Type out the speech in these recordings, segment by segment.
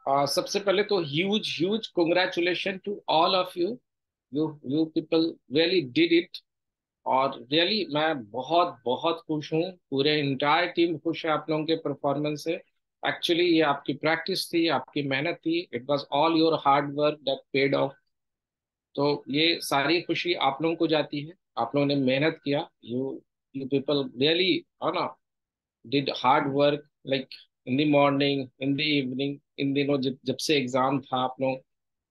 सबसे पहले तो huge huge congratulation to all of you. You people really did it. और रियली मैं बहुत बहुत खुश हूँ, पूरे इंटायर टीम खुश है आप लोगों के परफॉर्मेंस से। एक्चुअली ये आपकी प्रैक्टिस थी, आपकी मेहनत थी, it was all your hard work that paid of. तो ये सारी खुशी आप लोगों को जाती है, आप लोगों ने मेहनत किया। यू पीपल रियली है ना, did hard work, like in the morning, in the evening, इन दिनों जब जब से एग्जाम था आप लोग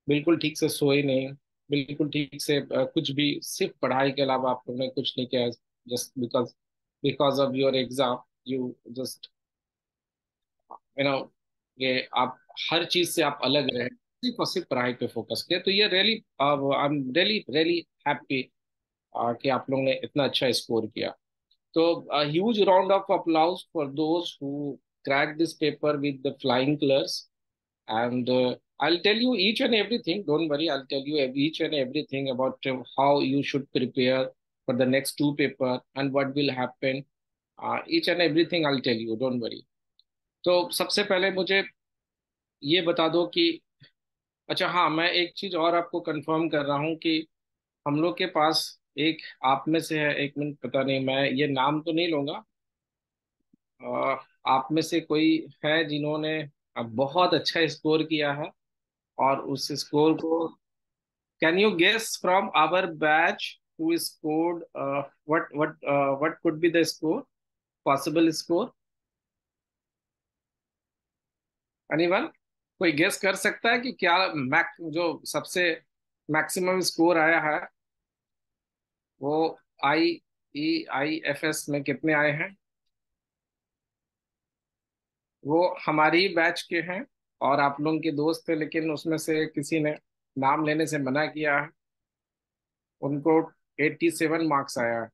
बिल्कुल ठीक से सोए नहीं, बिल्कुल ठीक से कुछ भी सिर्फ पढ़ाई के अलावा आप लोगों ने कुछ नहीं किया। Just because because of your exam you just you know ये आप हर चीज से आप अलग रहे, सिर्फ और सिर्फ पढ़ाई पे फोकस किया। तो ये really I am really really happy कि आप लोगों ने इतना अच्छा स्कोर किया। So a huge round of applause for those who cracked this paper with the flying colors. And I'll tell you each and everything. Don't worry, I'll tell you each and everything about how you should prepare for the next two paper and what will happen. Each and everything I'll tell you. Don't worry. तो सबसे पहले मुझे ये बता दो कि अच्छा हाँ, मैं एक चीज और आपको कंफर्म कर रहा हूँ कि हम लोग के पास एक आप में से है, एक मिनट, पता नहीं, मैं ये नाम तो नहीं लूंगा। अ, आप में से कोई है जिन्होंने बहुत अच्छा स्कोर किया है, और उस स्कोर को can you guess from our batch who scored what could be the score, possible score? Anyone? कोई गेस कर सकता है कि क्या जो सबसे मैक्सिमम स्कोर आया है वो आई आई एफ एस में कितने आए हैं? वो हमारी बैच के हैं और आप लोगों के दोस्त थे, लेकिन उसमें से किसी ने नाम लेने से मना किया है। उनको 87 मार्क्स आया है।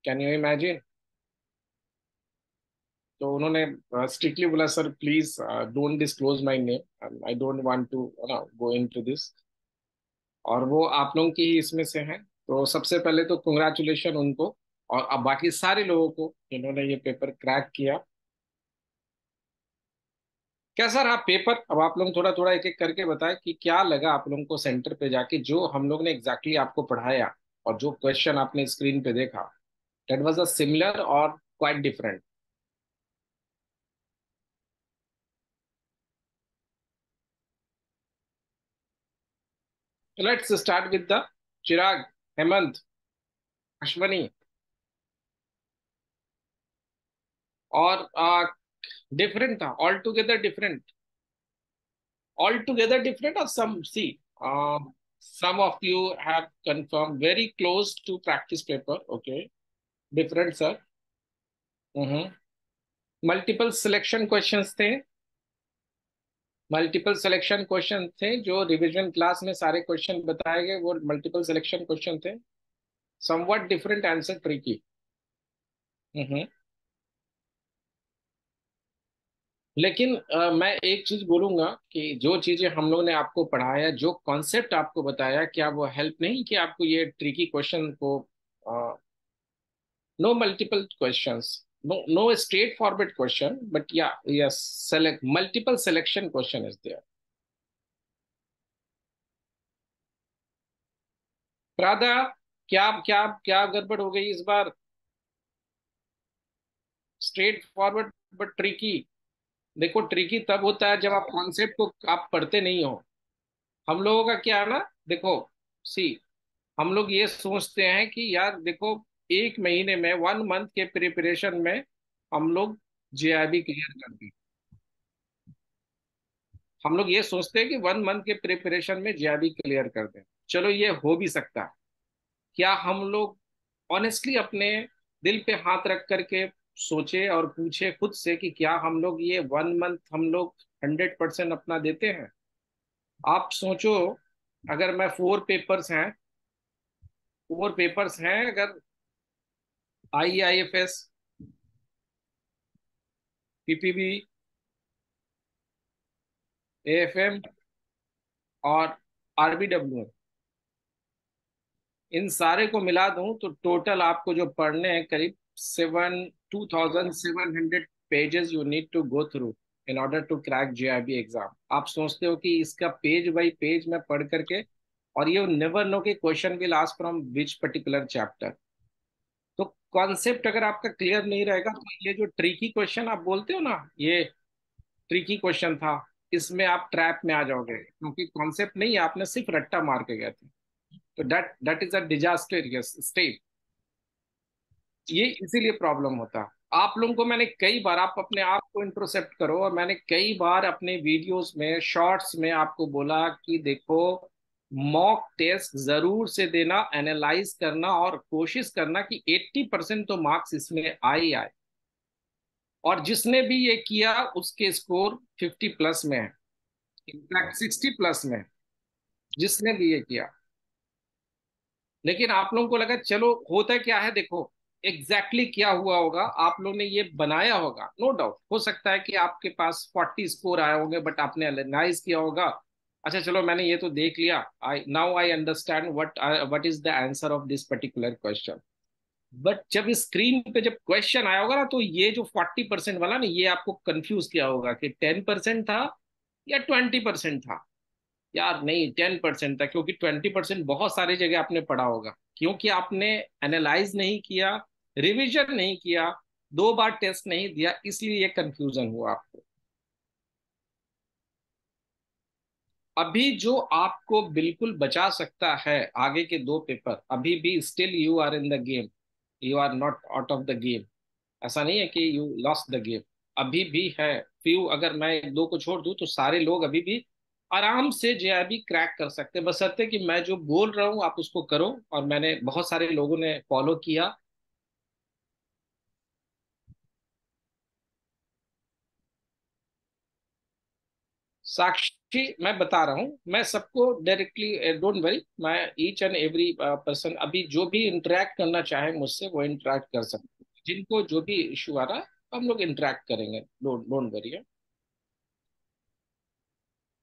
Can you imagine? तो उन्होंने स्ट्रिक्टली बोला, sir please don't disclose my name, I don't want to go into this. और वो आप लोगों की ही इसमें से हैं। तो सबसे पहले तो कंग्रेचुलेशन उनको, और अब बाकी सारे लोगों को जिन्होंने ये पेपर क्रैक किया। कैसा रहा पेपर? अब आप लोग थोड़ा थोड़ा एक एक करके बताएं कि क्या लगा आप लोगों को सेंटर पे जाके, जो हम लोग ने एग्जैक्टली आपको पढ़ाया और जो क्वेश्चन आपने स्क्रीन पे देखा, दैट वाज अ सिमिलर और quite different? Let's start with the Chirag, Hemant, Ashwani. और डिफरेंट था, all together different? All together different और some see, some of you have confirmed very close to practice paper, okay, different sir. Multiple selection questions थे, multiple selection question थे जो revision class में सारे question बताए गए, वो मल्टीपल सिलेक्शन क्वेश्चन थे। Somewhat different answer tricky. Hmm. लेकिन मैं एक चीज बोलूंगा कि जो चीजें हम लोग ने आपको पढ़ाया, जो कॉन्सेप्ट आपको बताया, क्या वो हेल्प नहीं कि आपको ये ट्रिकी क्वेश्चन को? No multiple questions, no no straightforward question, but या yes, select multiple selection question is there. Radha, क्या क्या क्या गड़बड़ हो गई इस बार? Straightforward but tricky. देखो, ट्रिकी तब होता है जब आप कॉन्सेप्ट को आप पढ़ते नहीं हो। हम लोगों का क्या है ना, देखो, सी, हम लोग ये सोचते हैं कि यार देखो, एक महीने में, 1 मंथ के प्रिपरेशन में हम लोग जेआरबी क्लियर कर दें। हम लोग ये सोचते हैं कि 1 मंथ के प्रिपरेशन में जेआरबी क्लियर कर दें। चलो, ये हो भी सकता है। क्या हम लोग ऑनेस्टली अपने दिल पे हाथ रख करके सोचे और पूछे खुद से कि क्या हम लोग ये 1 मंथ हम लोग 100% अपना देते हैं? आप सोचो, अगर मैं 4 पेपर्स हैं अगर, IIFS, PPB, AFM और RBW, इन सारे को मिला दूं तो टोटल आपको जो पढ़ने हैं करीब 2700 pages you need to go through in order to crack JIB exam. आप सोचते हो कि इसका पेज बाई पेज मैं पढ़ करके, और ये नेवर नो कि question will ask from which particular chapter. तो कॉन्सेप्ट अगर आपका क्लियर नहीं रहेगा तो ये जो ट्रिकी क्वेश्चन आप बोलते हो ना, ये ट्रिकी क्वेश्चन था, इसमें आप ट्रैप में आ जाओगे, क्योंकि कॉन्सेप्ट नहीं है, आपने सिर्फ रट्टा मार के गए थे। तो that is a disaster state. ये इसीलिए प्रॉब्लम होता है। आप लोगों को मैंने कई बार, आप अपने आप को इंट्रोसेप्ट करो, और मैंने कई बार अपने वीडियोस में, शॉर्ट्स में आपको बोला कि देखो, मॉक टेस्ट जरूर से देना, एनालाइज करना, और कोशिश करना कि 80% तो मार्क्स इसमें आए ही आए। और जिसने भी ये किया उसके स्कोर 50+ में है, इनफैक्ट 60+ में है, जिसने भी ये किया। लेकिन आप लोगों को लगा चलो होता क्या है, देखो एग्जैक्टली क्या हुआ होगा। आप लोग ने ये बनाया होगा, नो डाउट, हो सकता है कि आपके पास 40 स्कोर आए होंगे, बट आपने एनालाइज किया होगा। अच्छा चलो, मैंने ये तो देख लिया, I now I understand what is the answer of this particular question. But जब स्क्रीन पे जब क्वेश्चन आया होगा ना, तो ये जो 40% वाला ना, ये आपको कंफ्यूज किया होगा कि 10% था या 20% था। यार नहीं, 10% था, क्योंकि 20% बहुत सारी जगह आपने पढ़ा होगा, क्योंकि आपने एनालाइज नहीं किया, रिवीजन नहीं किया, 2 बार टेस्ट नहीं दिया, इसलिए ये कंफ्यूजन हुआ आपको। अभी जो आपको बिल्कुल बचा सकता है आगे के 2 पेपर, अभी भी still you are in the game, you are not out of the game. ऐसा नहीं है कि यू लॉस्ट द गेम, अभी भी है। फ्यू, अगर मैं 1-2 को छोड़ दूं तो सारे लोग अभी भी आराम से जेआरबी क्रैक कर सकते हैं, बशर्ते कि मैं जो बोल रहा हूँ आप उसको करो, और मैंने बहुत सारे लोगों ने फॉलो किया। साक्षी, मैं बता रहा हूँ, मैं सबको डायरेक्टली, डोंट वरी, मैं ईच एंड एवरी पर्सन, अभी जो भी इंटरेक्ट करना चाहे मुझसे वो इंटरेक्ट कर सकते हैं। जिनको जो भी इशू आ रहा है हम लोग इंटरेक्ट करेंगे, डोंट डोंट वरी।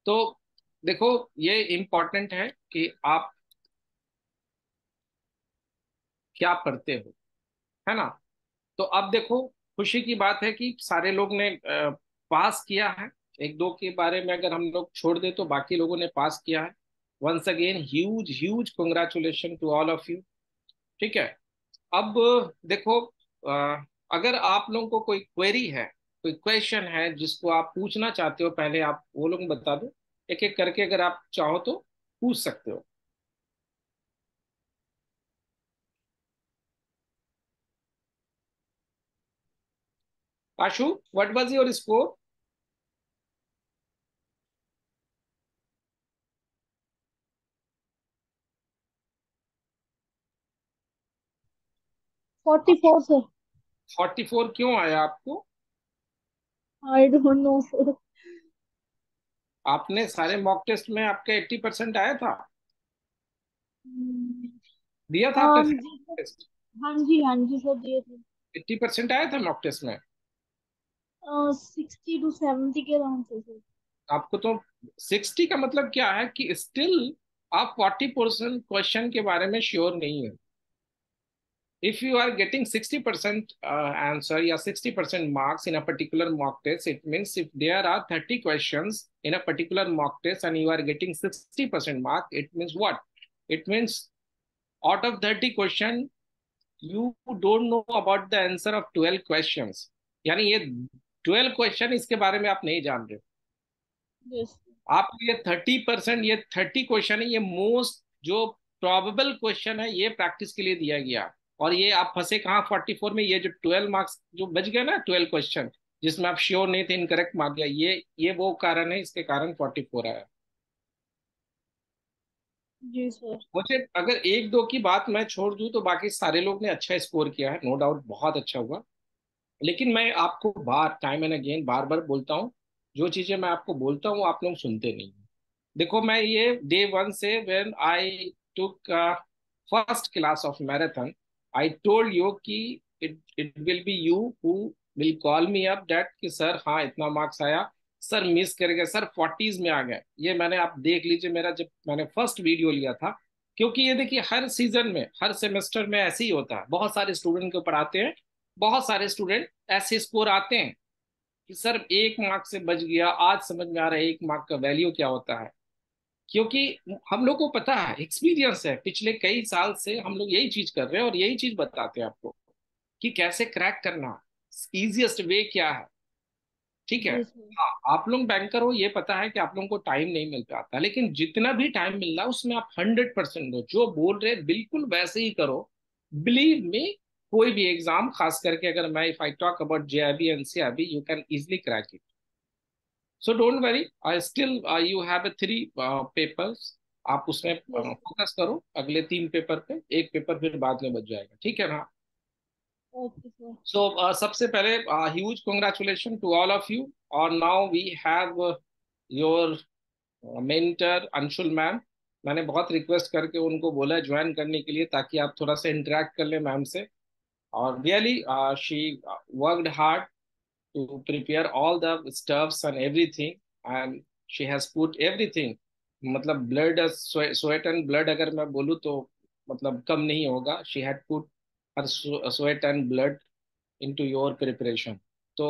तो देखो, ये इम्पोर्टेंट है कि आप क्या पढ़ते हो, है ना। तो अब देखो, खुशी की बात है कि सारे लोग ने पास किया है। 1-2 के बारे में अगर हम लोग छोड़ दे तो बाकी लोगों ने पास किया है। Once again huge huge congratulation to all of you. ठीक है। अब देखो, अ, अगर आप लोगों को कोई क्वेरी है, कोई क्वेश्चन है जिसको आप पूछना चाहते हो, पहले आप वो लोग बता दो, एक एक करके अगर आप चाहो तो पूछ सकते हो। Ashu, what was your score? 44 sir. 44 क्यों आया आपको? I don't know sir. आपने सारे मॉक टेस्ट में आपका 80% आया था? दिया था हाँ आपने जी सारे सर। टेस्ट? हाँ जी सर, दिए थे। 80% आया था मॉक टेस्ट में? 60 to 70 के अराउंड थे सर। आपको तो 60 का मतलब क्या है कि स्टिल आप 40% क्वेश्चन के बारे में श्योर नहीं है। If you are getting 60% answer या 60% marks in a particular mock test, it means if there are 30 questions in a particular mock test and you are getting 60% mark, it means what? It means out of 30 question, you don't know about the answer of 12 questions। यानी ये 12 question इसके बारे में आप नहीं जान रहे। Yes. आप ये 30%, ये 30 क्वेश्चन है, ये मोस्ट जो प्रोबेबल क्वेश्चन है, ये प्रैक्टिस के लिए दिया गया। और ये आप फंसे कहाँ 44 में? ये जो 12 मार्क्स जो बच गए ना, 12 क्वेश्चन जिसमें आप श्योर नहीं थे, इनकरेक्ट मार दिया, ये वो कारण है, इसके कारण 44 आया। जी सर। मुझे अगर 1-2 की बात मैं छोड़ दूं तो बाकी सारे लोग ने अच्छा स्कोर किया है, नो डाउट, बहुत अच्छा हुआ। लेकिन मैं आपको बार टाइम एंड अगेन बार बार बोलता हूँ, जो चीजें मैं आपको बोलता हूँ आप लोग सुनते नहीं। देखो, मैं ये डे वन से when I took first class of marathon, I told you कि it it will be you who will call me up that कि सर हाँ इतना मार्क्स आया, सर मिस कर गए, सर 40s में आ गए। ये मैंने, आप देख लीजिए मेरा जब मैंने फर्स्ट वीडियो लिया था। क्योंकि ये देखिए, हर सीजन में, हर सेमेस्टर में ऐसे ही होता है, बहुत सारे स्टूडेंट को पढ़ाते हैं, बहुत सारे स्टूडेंट ऐसे स्कोर आते हैं कि सर 1 मार्क से बच गया, आज समझ में आ रहा है 1 मार्क का वैल्यू क्या होता है। क्योंकि हम लोग को पता है, एक्सपीरियंस है, पिछले कई साल से हम लोग यही चीज कर रहे हैं और यही चीज बताते हैं आपको कि कैसे क्रैक करना, इजिएस्ट वे क्या है। ठीक है। जी सर। हाँ, आप लोग बैंकर हो, ये पता है कि आप लोगों को टाइम नहीं मिल पाता, लेकिन जितना भी टाइम मिल रहा है उसमें आप 100% दो, जो बोल रहे हैं बिल्कुल वैसे ही करो। बिलीव मी, कोई भी एग्जाम, खास करके अगर मैं if I talk about JIB NCRB, you can easily crack it. So don't worry, I still you have 3 papers. आप उसमें यस सर। फोकस करो, अगले 3 पेपर पे, एक पेपर फिर बाद में बच जाएगा, ठीक है ना। Okay sir. सो सबसे पहले huge congratulation to all of you. और now we have your mentor Anshul ma'am. मैंने बहुत रिक्वेस्ट करके उनको बोला ज्वाइन करने के लिए, ताकि आप थोड़ा सा इंटरेक्ट कर ले मैम से। और really she worked hard to prepare all the stuffs and everything, and she has put everything, मतलब blood, sweat and blood अगर मैं बोलूँ तो मतलब कम नहीं होगा। she had put her sweat and blood into your preparation। तो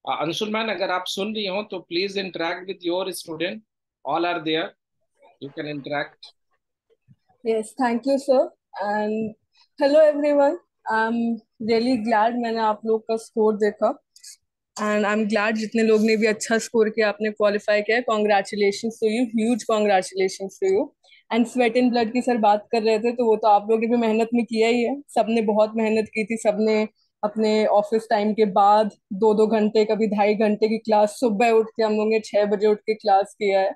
अंशुल मैन, अगर आप सुन रही हो तो please interact with your student, all are there, you can interact. Yes, thank you, sir. And hello, everyone. I'm really glad मैंने आप लोग का स्कोर देखा एंड आई एम ग्लैड जितने लोग ने भी अच्छा स्कोर किया, आपने क्वालिफाई किया। Congratulations to you, huge congratulations to you. And sweat and blood की सर बात कर रहे थे, तो वो तो आप लोग ने भी मेहनत में किया ही है। सबने बहुत मेहनत की थी, सबने अपने ऑफिस टाइम के बाद 2-2 घंटे, कभी 2.5 घंटे की क्लास, सुबह उठ के हम लोग ने 6 बजे उठ के क्लास किया है।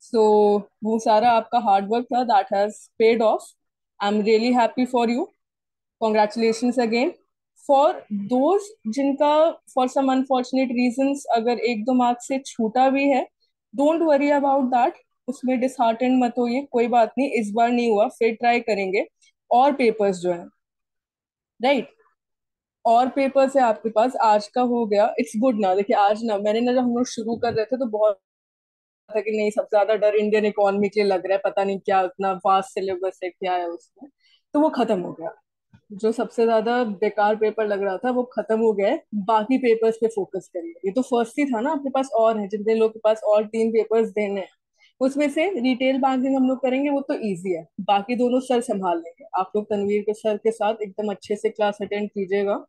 सो वो सारा आपका हार्ड वर्क था, that has paid of. I am really happy for you. Congratulations again. For those जिनका फॉर सम अनफॉर्चुनेट रीजंस अगर 1-2 मार्क्स से छूटा भी है, डोंट वरी अबाउट दैट। उसमें डिसहार्टेंड मत होइए, कोई बात नहीं, इस बार नहीं हुआ, फिर ट्राई करेंगे। और पेपर्स जो है, राइट, और पेपर्स है आपके पास, आज का हो गया, इट्स गुड ना। देखिए आज ना, मैंने ना, जब हम लोग शुरू कर रहे थे तो बहुत था कि नहीं, सबसे ज्यादा डर इंडियन इकोनॉमी के लिए लग रहा है, पता नहीं क्या इतना वास्ट सिलेबस है, क्या है उसमें। तो वो खत्म हो गया। जो सबसे ज्यादा बेकार पेपर लग रहा था वो खत्म हो गया है। बाकी पेपर्स पे फोकस करिए। ये तो फर्स्ट ही था ना, आपके पास और है, जितने लोग के पास और 3 पेपर्स देने हैं उसमें से रिटेल बैंकिंग हम लोग करेंगे, वो तो इजी है। बाकी दोनों सर संभाल लेंगे। आप लोग तनवीर के सर के साथ एकदम अच्छे से क्लास अटेंड कीजिएगा,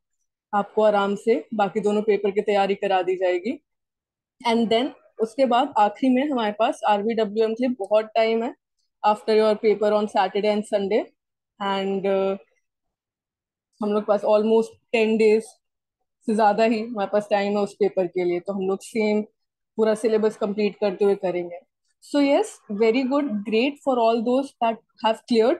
आपको आराम से बाकी दोनों पेपर की तैयारी करा दी जाएगी। एंड देन उसके बाद आखिरी में हमारे पास RVWM के लिए बहुत टाइम है, after your paper on Saturday and Sunday. And हम लोग पास ऑलमोस्ट 10 डेज से ज्यादा ही हमारे पास टाइम है उस पेपर के लिए, तो हम लोग सेम पूरा सिलेबस कंप्लीट करते हुए करेंगे। So yes, very good, great for all those that have cleared.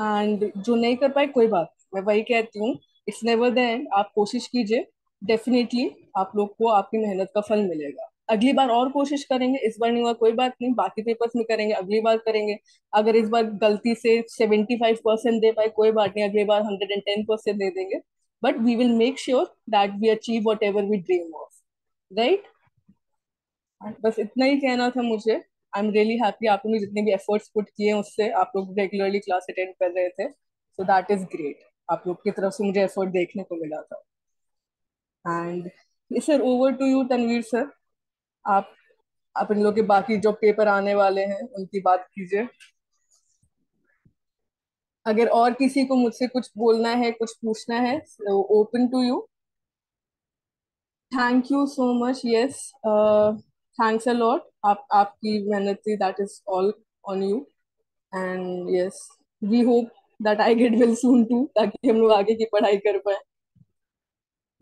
And जो नहीं कर पाए, कोई बात नहीं, मैं वही कहती हूँ, इट्स नेवर द एंड। आप कोशिश कीजिए, डेफिनेटली आप लोग को आपकी मेहनत का फल मिलेगा। अगली बार और कोशिश करेंगे, इस बार नहीं हुआ कोई बात नहीं, बाकी पेपर्स में करेंगे, अगली बार करेंगे। अगर इस बार गलती से 75% दे पाए, कोई बात नहीं, अगली बार 110% दे देंगे। But we will make sure that we achieve whatever we dream of, right. बस इतना ही कहना था मुझे। आई एम रियली हैप्पी, आप लोगों ने जितने भी एफर्ट्स पुट किए हैं उससे आप लोग रेगुलरली क्लास अटेंड कर रहे थे, सो दैट इज ग्रेट। आप लोग की तरफ से मुझे एफर्ट देखने को मिला था। And sir, over to you Tanveer sir. आप अपन लोग के बाकी जो पेपर आने वाले हैं उनकी बात कीजिए। अगर और किसी को मुझसे कुछ बोलना है, कुछ पूछना है, open to you. Thank you so much. Yes, thanks a lot. आप आपकी मेहनत थी, that is all on you. And yes, we hope that I get well soon too, ताकि हम लोग आगे की पढ़ाई कर पाए।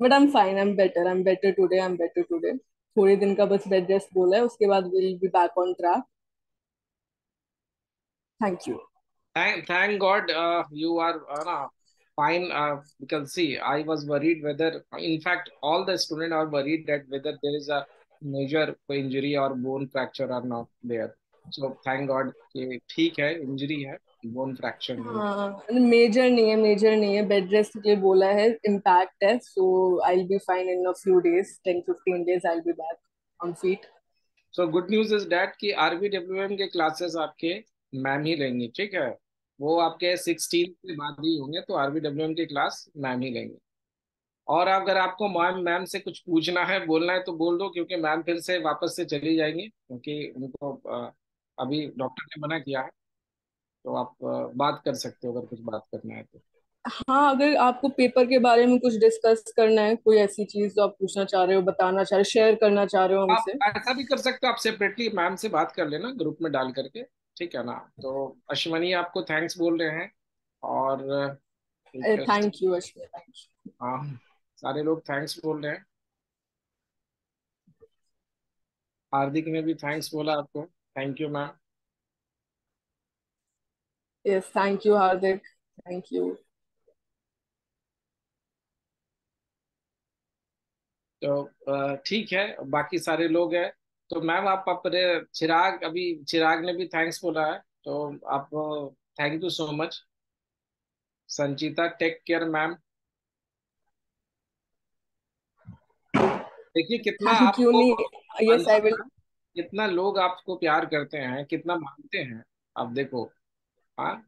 But I am fine, I am better today, I am better today. थोड़े दिन का बस बेड रेस्ट बोला है, उसके बाद will be back on track. Thank you. Thank God you are fine. Because see, I was worried whether, in fact, all the students are worried that whether there is a major injury or bone fracture or not there. So thank God कि ठीक है, injury है, bone fracture नहीं। हाँ, major नहीं है, major नहीं है, बेड रेस्ट के लिए बोला है, इम्पैक्ट है। So I will be fine in a few days, 10-15 days I will be back on feet. So good news is that कि RVWM के क्लासेस आपके मैम ही लेंगी, ठीक है। वो आपके 16 के बाद ही होंगे, तो RVWM की क्लास मैम ही लेंगे। और अगर आपको मैम मैम से कुछ पूछना है, बोलना है, तो बोल दो, क्योंकि मैम फिर से वापस से चली जाएंगी, क्योंकि उनको अभी डॉक्टर ने मना किया है। तो आप बात कर सकते हो अगर कुछ बात करना है तो। हाँ, अगर आपको पेपर के बारे में कुछ डिस्कस करना है, कोई ऐसी चीज जो आप पूछना चाह रहे हो, बताना चाह रहे हो, शेयर करना चाह रहे हो आप हमसे। ऐसा भी कर सकते हो, आप सेपरेटली मैम से बात कर लेना ग्रुप में डाल करके, ठीक है ना। तो अश्वनी आपको थैंक्स बोल रहे हैं, और request. Thank you Ashwini, thank you. हाँ, सारे लोग थैंक्स बोल रहे हैं। हार्दिक ने भी थैंक्स बोला आपको। Thank you ma'am. Yes, thank you Hardik, thank you. तो ठीक है, बाकी सारे लोग हैं। तो मैम आप अपने चिराग ने भी थैंक्स बोला है, तो आप thank you so much. Sanchita, take care ma'am. देखिए कितना थैंक यू, आपको नहीं, यस आई विल। कितना लोग आपको प्यार करते हैं, कितना मानते हैं। आप देखो। हाँ,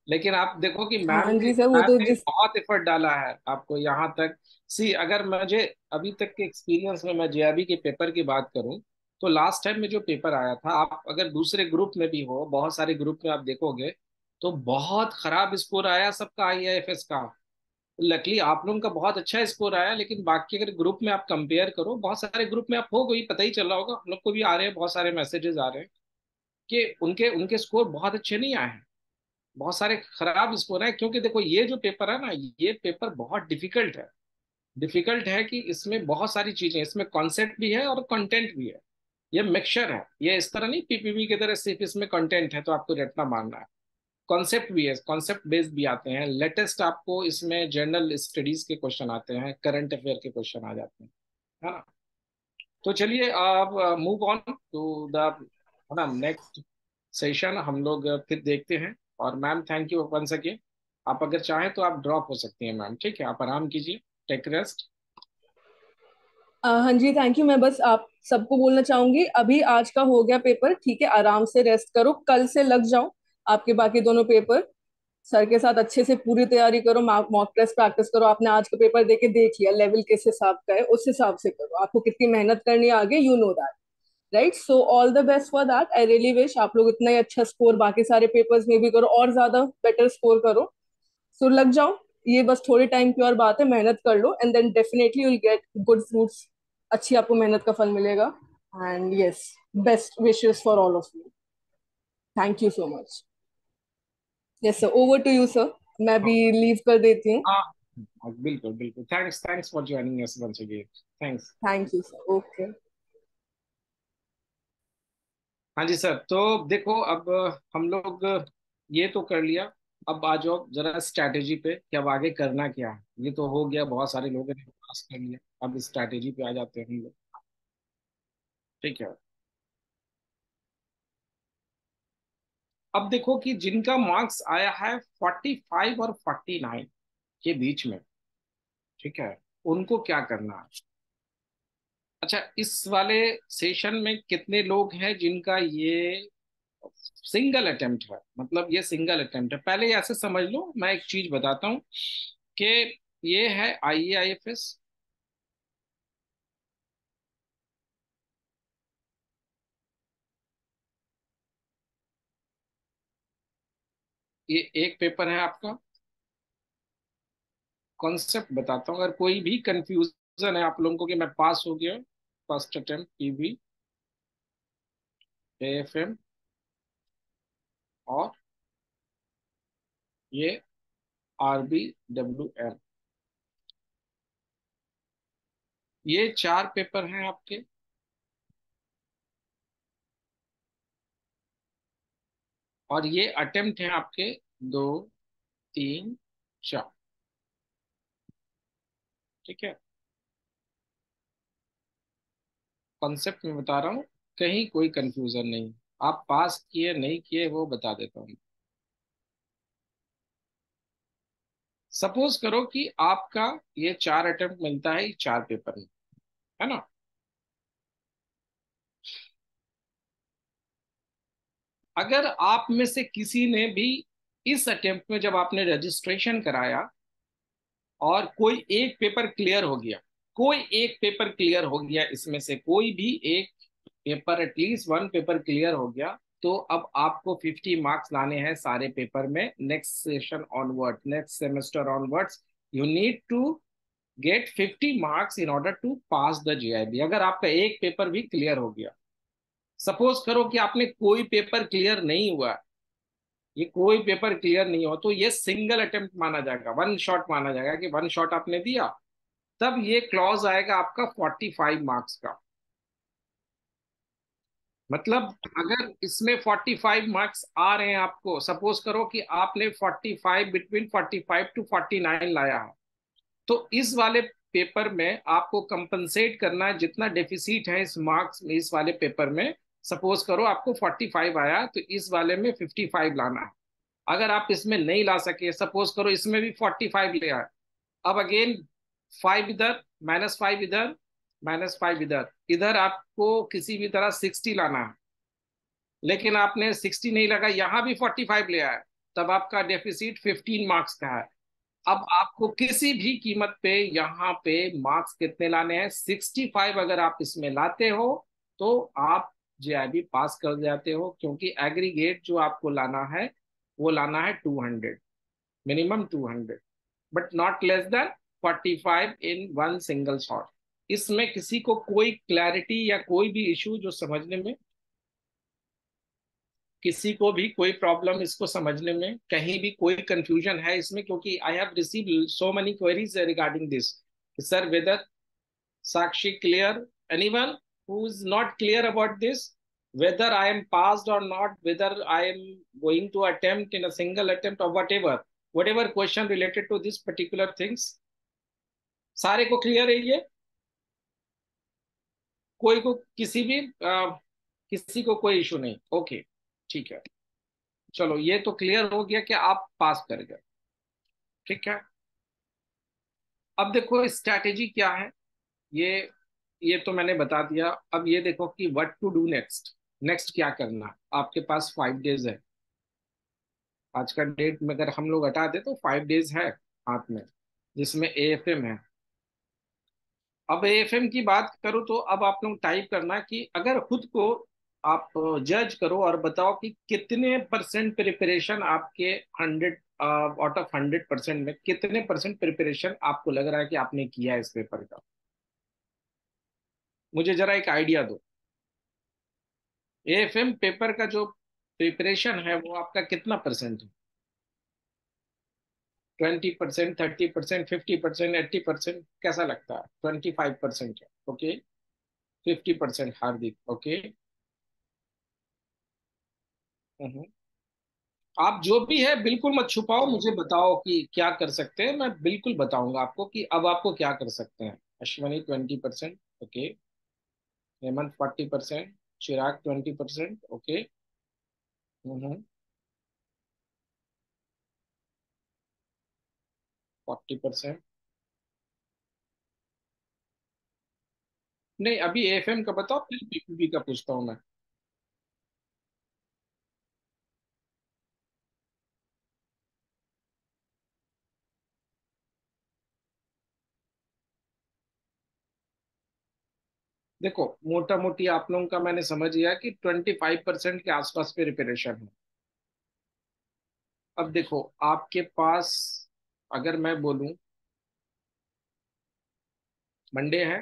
लेकिन आप देखो कि हाँ जी सर, वो मैम तो ने जिस। बहुत एफर्ट डाला है आपको यहाँ तक। सी, अगर मुझे अभी तक के एक्सपीरियंस में मैं जेआरबी के पेपर की बात करूं, तो लास्ट टाइम में जो पेपर आया था, आप अगर दूसरे ग्रुप में भी हो, बहुत सारे ग्रुप में आप देखोगे, तो बहुत खराब स्कोर आया सबका आईआईएफएस का। लकली आप लोगों का बहुत अच्छा स्कोर आया, लेकिन बाकी अगर ग्रुप में आप कंपेयर करो, बहुत सारे ग्रुप में आप हो गई, पता ही चल रहा होगा, हम लोग को भी आ रहे हैं, बहुत सारे मैसेजेस आ रहे हैं कि उनके उनके स्कोर बहुत अच्छे नहीं आए हैं, बहुत सारे खराब स्कोर है। क्योंकि देखो ये जो पेपर है ना, ये पेपर बहुत डिफिकल्ट है। डिफिकल्ट है कि इसमें बहुत सारी चीजें, इसमें कॉन्सेप्ट भी है और कंटेंट भी है। ये मिक्सचर है, ये इस तरह नहीं पीपीबी की तरह सिर्फ इसमें कंटेंट है तो आपको रटना मारना है। कॉन्सेप्ट भी है, कॉन्सेप्ट बेस्ड भी आते हैं, लेटेस्ट आपको इसमें जनरल स्टडीज के क्वेश्चन आते हैं, करंट अफेयर के क्वेश्चन आ जाते हैं, है ना। तो चलिए अब मूव ऑन टू द, है ना, नेक्स्ट सेशन हम लोग फिर देखते हैं। और ma'am thank you one again. आप अगर चाहें तो आप ड्रॉप हो सकती हैं मैम, ठीक है, आप आराम कीजिए, टेक रेस्ट। हाँ जी, थैंक यू। मैं बस आप सबको बोलना चाहूंगी, अभी आज का हो गया पेपर, ठीक है, आराम से रेस्ट करो, कल से लग जाओ आपके बाकी दोनों पेपर। सर के साथ अच्छे से पूरी तैयारी करो, मॉक टेस्ट प्रैक्टिस करो। आपने आज का पेपर देके देख लिया लेवल किस हिसाब का है, उस हिसाब से करो, आपको कितनी मेहनत करनी है आगे, you know that, right. So all the best for that, I really wish आप लोग इतना ही अच्छा स्कोर बाकी सारे पेपर्स में भी करो, और ज्यादा बेटर स्कोर करो। सो लग जाओ, ये बस थोड़े टाइम की और बात है, मेहनत कर लो and then definitely you will get good fruits. अच्छी आपको मेहनत का फल मिलेगा। And yes, best wishes for all of you. Thank you so much. Yes sir, over to you sir. मैं भी लीव कर देती हूँ। हाँ बिल्कुल बिल्कुल, thanks thanks for joining us once again. Thanks. Thank you sir, okay. हाँ जी सर, तो देखो अब हम लोग ये तो कर लिया। अब आ जाओ जरा स्ट्रैटेजी पे कि अब आगे करना क्या है। ये तो हो गया, बहुत सारे लोगों ने पास कर लिया, अब स्ट्रैटेजी पे आ जाते हैं हम लोग, ठीक है। अब देखो कि जिनका मार्क्स आया है 45 और 49 के बीच में, ठीक है, उनको क्या करना है। अच्छा, इस वाले सेशन में कितने लोग हैं जिनका ये सिंगल अटेम्प्ट है, मतलब ये सिंगल अटेम्प्ट है। पहले ऐसे समझ लो, मैं एक चीज बताता हूँ कि ये है आईएआईएफएस। ये एक पेपर है आपका। कॉन्सेप्ट बताता हूँ, अगर कोई भी कंफ्यूजन है आप लोगों को कि मैं पास हो गया, फर्स्ट अटेम्प्ट पीवी, एएफएम, और ये आरबीडब्ल्यूएम, ये चार पेपर हैं आपके। और ये अटेम्प्ट हैं आपके दो, तीन, चार, ठीक है। कॉन्सेप्ट में बता रहा हूँ, कहीं कोई कंफ्यूजन नहीं। आप पास किए नहीं किए वो बता देता हूँ। सपोज करो कि आपका ये चार अटेम्प्ट मिलता है, ये चार पेपर में, है ना। अगर आप में से किसी ने भी इस अटेम्प्ट में, जब आपने रजिस्ट्रेशन कराया, और कोई एक पेपर क्लियर हो गया, कोई एक पेपर क्लियर हो गया, इसमें से कोई भी एक paper, at least one paper clear हो गया, तो अब आपको 50 मार्क्स लाने हैं सारे पेपर में। Next session onward, next semester onwards, you need to get 50 marks in order to pass the JIB. अगर आपका एक पेपर भी क्लियर हो गया, सपोज करो कि आपने कोई पेपर क्लियर नहीं हुआ, ये कोई पेपर क्लियर नहीं हो, तो ये सिंगल अटेम्प्ट माना जाएगा, वन शॉट माना जाएगा कि वन शॉट आपने दिया। तब ये क्लॉज आएगा आपका 45 मार्क्स का। मतलब अगर इसमें 45 मार्क्स आ रहे हैं आपको, सपोज करो कि आपने 45, बिटवीन 45 to 49 लाया है, तो इस वाले पेपर में आपको कंपनसेट करना है जितना डेफिसिट है इस मार्क्स में, इस वाले पेपर में। सपोज करो आपको 45 आया, तो इस वाले में 55 लाना है। अगर आप इसमें नहीं ला सके, सपोज करो इसमें भी 45 ले आए, अब अगेन 5 इधर, -5 इधर, -5 इधर, इधर आपको किसी भी तरह 60 लाना है, लेकिन आपने 60 नहीं लगा, यहां भी 45 ले आए, तब आपका डेफिसिट 15 मार्क्स का है। अब आपको किसी भी कीमत पे यहाँ पे मार्क्स कितने लाने हैं? 65 अगर आप इसमें लाते हो तो आप जेआईबी पास कर जाते हो, क्योंकि एग्रीगेट जो आपको लाना है वो लाना है 200, minimum 200, but not less than 45 in one single shot. इसमें किसी को कोई क्लैरिटी या कोई भी इशू जो समझने में, किसी को भी कोई प्रॉब्लम इसको समझने में, कहीं भी कोई कंफ्यूजन है इसमें? क्योंकि I have receive so many queries regarding this, sir whether Sakshi clear, anyone who is not clear about this, whether I am passed or not, whether I am going to attempt in a single attempt or whatever question related to this particular things, सारे को clear है ये? कोई को किसी भी किसी को कोई इशू नहीं? ओके, ठीक है, चलो ये तो क्लियर हो गया कि आप पास कर गए। ठीक है, अब देखो स्ट्रैटेजी क्या है, ये ये तो मैंने बता दिया। अब ये देखो कि what to do next, next क्या करना है। आपके पास 5 डेज है, आज का डेट में अगर हम लोग हटा दे तो 5 डेज है हाथ में, जिसमें एएफएम है। अब एएफएम की बात करूँ तो अब आप लोग टाइप करना कि अगर खुद को आप जज करो और बताओ कि कितने परसेंट प्रिपरेशन आपके 100 आउट ऑफ 100% में कितने परसेंट प्रिपरेशन आपको लग रहा है कि आपने किया है इस पेपर का। मुझे जरा एक आइडिया दो, एएफएम पेपर का जो प्रिपरेशन है वो आपका कितना परसेंट है? 20%, 30%, 50%, 80%? कैसा लगता है? 25% है, ओके। 50% हार्दिक, ओके। हम्म। आप जो भी है बिल्कुल मत छुपाओ, मुझे बताओ कि क्या कर सकते हैं, मैं बिल्कुल बताऊंगा आपको कि अब आपको क्या कर सकते हैं। अश्वनी 20%, ओके। हेमंत 40%, चिराग 20%, ओके। हम्म। 40%। नहीं, अभी एएफएम का बताओ, फिर पीपीबी का पूछता हूँ मैं। देखो मोटा मोटी आप लोगों का मैंने समझ गया कि 25% के आसपास प्रिपरेशन है। अब देखो आपके पास, अगर मैं बोलूं, मंडे है,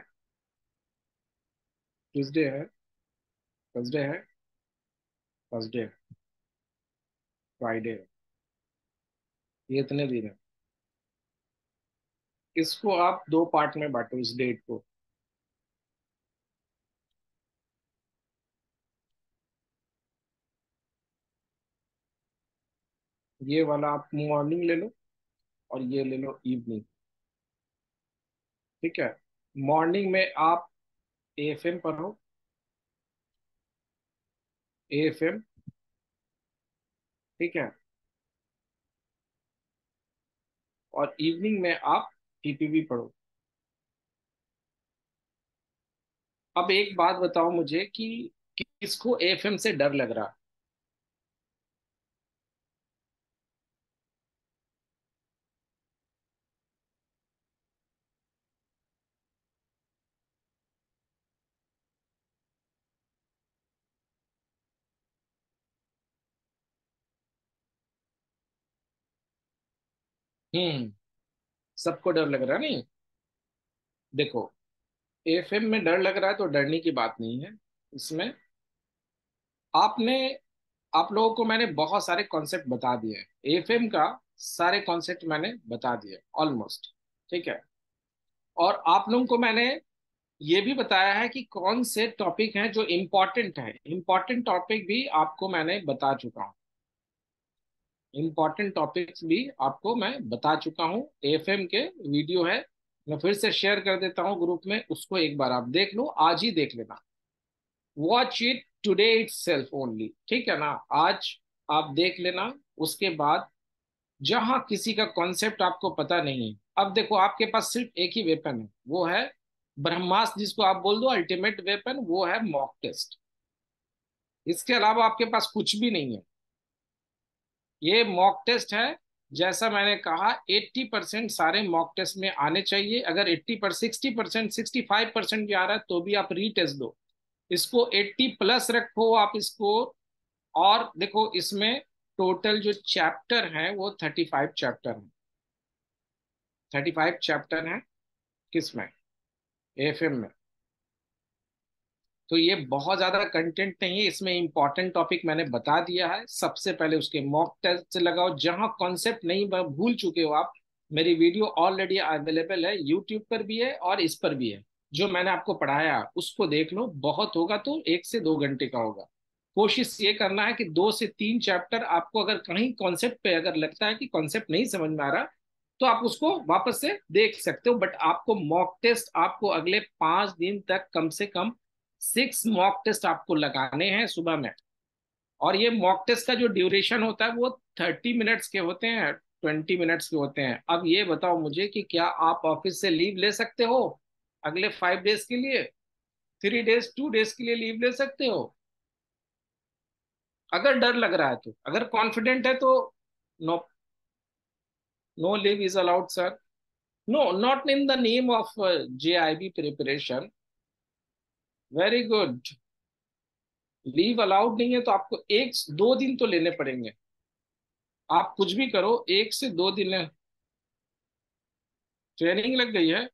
ट्यूसडे है, थर्सडे है, थर्सडे है, फ्राइडे है, ये इतने दिन है। इसको आप दो पार्ट में बांटो इस डेट को। ये वाला आप मॉर्निंग ले लो और ये ले लो इवनिंग। ठीक है, मॉर्निंग में आप एएफएम पढ़ो, एएफएम, ठीक है, और इवनिंग में आप टीपीवी पढ़ो। अब एक बात बताओ मुझे कि किसको एएफएम से डर लग रहा? हम्म। सबको डर लग रहा है नहीं। देखो, एफएम में डर लग रहा है तो डरने की बात नहीं है इसमें। आपने आप लोगों को मैंने बहुत सारे कॉन्सेप्ट बता दिए हैं एफएम का। सारे कॉन्सेप्ट मैंने बता दिए ऑलमोस्ट। ठीक है। और आप लोगों को मैंने ये भी बताया है कि कौन से टॉपिक हैं जो इम्पोर्टेंट है। इम्पोर्टेंट टॉपिक भी आपको मैंने बता चुका हूँ। इम्पोर्टेंट टॉपिक्स भी आपको मैं बता चुका हूँ। एफएम के वीडियो है, मैं फिर से शेयर कर देता हूँ ग्रुप में, उसको एक बार आप देख लो, आज ही देख लेना। Watch it today it self only, ठीक है ना। आज आप देख लेना। उसके बाद जहां किसी का कॉन्सेप्ट आपको पता नहीं है, अब देखो आपके पास सिर्फ एक ही वेपन है, वो है ब्रह्मास्त्र, जिसको आप बोल दो अल्टीमेट वेपन, वो है मॉक टेस्ट। इसके अलावा आपके पास कुछ भी नहीं है। ये मॉक टेस्ट है। जैसा मैंने कहा 80% सारे मॉक टेस्ट में आने चाहिए। अगर 80% 60% 65% भी आ रहा है तो भी आप रीटेस्ट दो इसको। 80+ रखो आप इसको। और देखो इसमें टोटल जो चैप्टर है वो 35 चैप्टर है। 35 चैप्टर है किसमें, एफएम में। तो ये बहुत ज्यादा कंटेंट नहीं है इसमें। इंपॉर्टेंट टॉपिक मैंने बता दिया है। सबसे पहले उसके मॉक टेस्ट लगाओ, जहां कॉन्सेप्ट नहीं भूल चुके हो आप। मेरी वीडियो ऑलरेडी अवेलेबल है, यूट्यूब पर भी है और इस पर भी है। जो मैंने आपको पढ़ाया उसको देख लो, बहुत होगा तो 1 से 2 घंटे का होगा। कोशिश ये करना है कि 2 से 3 चैप्टर आपको, अगर कहीं कॉन्सेप्ट पे अगर लगता है कि कॉन्सेप्ट नहीं समझ में आ रहा, तो आप उसको वापस से देख सकते हो। बट आपको मॉक टेस्ट आपको अगले 5 दिन तक कम से कम 6 मॉक टेस्ट आपको लगाने हैं सुबह में। और ये मॉक टेस्ट का जो ड्यूरेशन होता है वो 30 मिनट्स के होते हैं, 20 मिनट्स के होते हैं। अब ये बताओ मुझे कि क्या आप ऑफिस से लीव ले सकते हो अगले 5 डेज के लिए? 3 डेज 2 डेज के लिए लीव ले सकते हो? अगर डर लग रहा है तो, अगर कॉन्फिडेंट है तो no, no leave is allowed sir. No, not in the name of JIB preparation. Very good. Leave allowed नहीं है तो आपको 1 2 दिन तो लेने पड़ेंगे। आप कुछ भी करो, 1 से 2 दिन ट्रेनिंग लग गई है।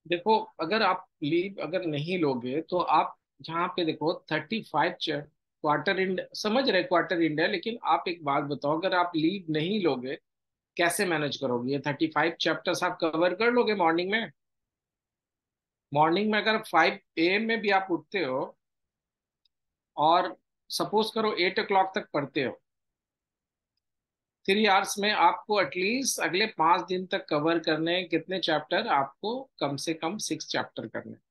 देखो, अगर आप लीव अगर नहीं लोगे तो आप, जहाँ पे देखो 35 क्वार्टर इंड, समझ रहे क्वार्टर इंड है, लेकिन आप एक बात बताओ, अगर आप लीव नहीं लोगे कैसे मैनेज करोगे? ये 35 चैप्टर्स आप कवर कर लोगे मॉर्निंग में? मॉर्निंग में अगर 5 AM में भी आप उठते हो और सपोज करो 8 o'clock तक पढ़ते हो, 3 hours में आपको एटलीस्ट अगले 5 दिन तक कवर करने हैं कितने चैप्टर? आपको कम से कम 6 चैप्टर करने हैं।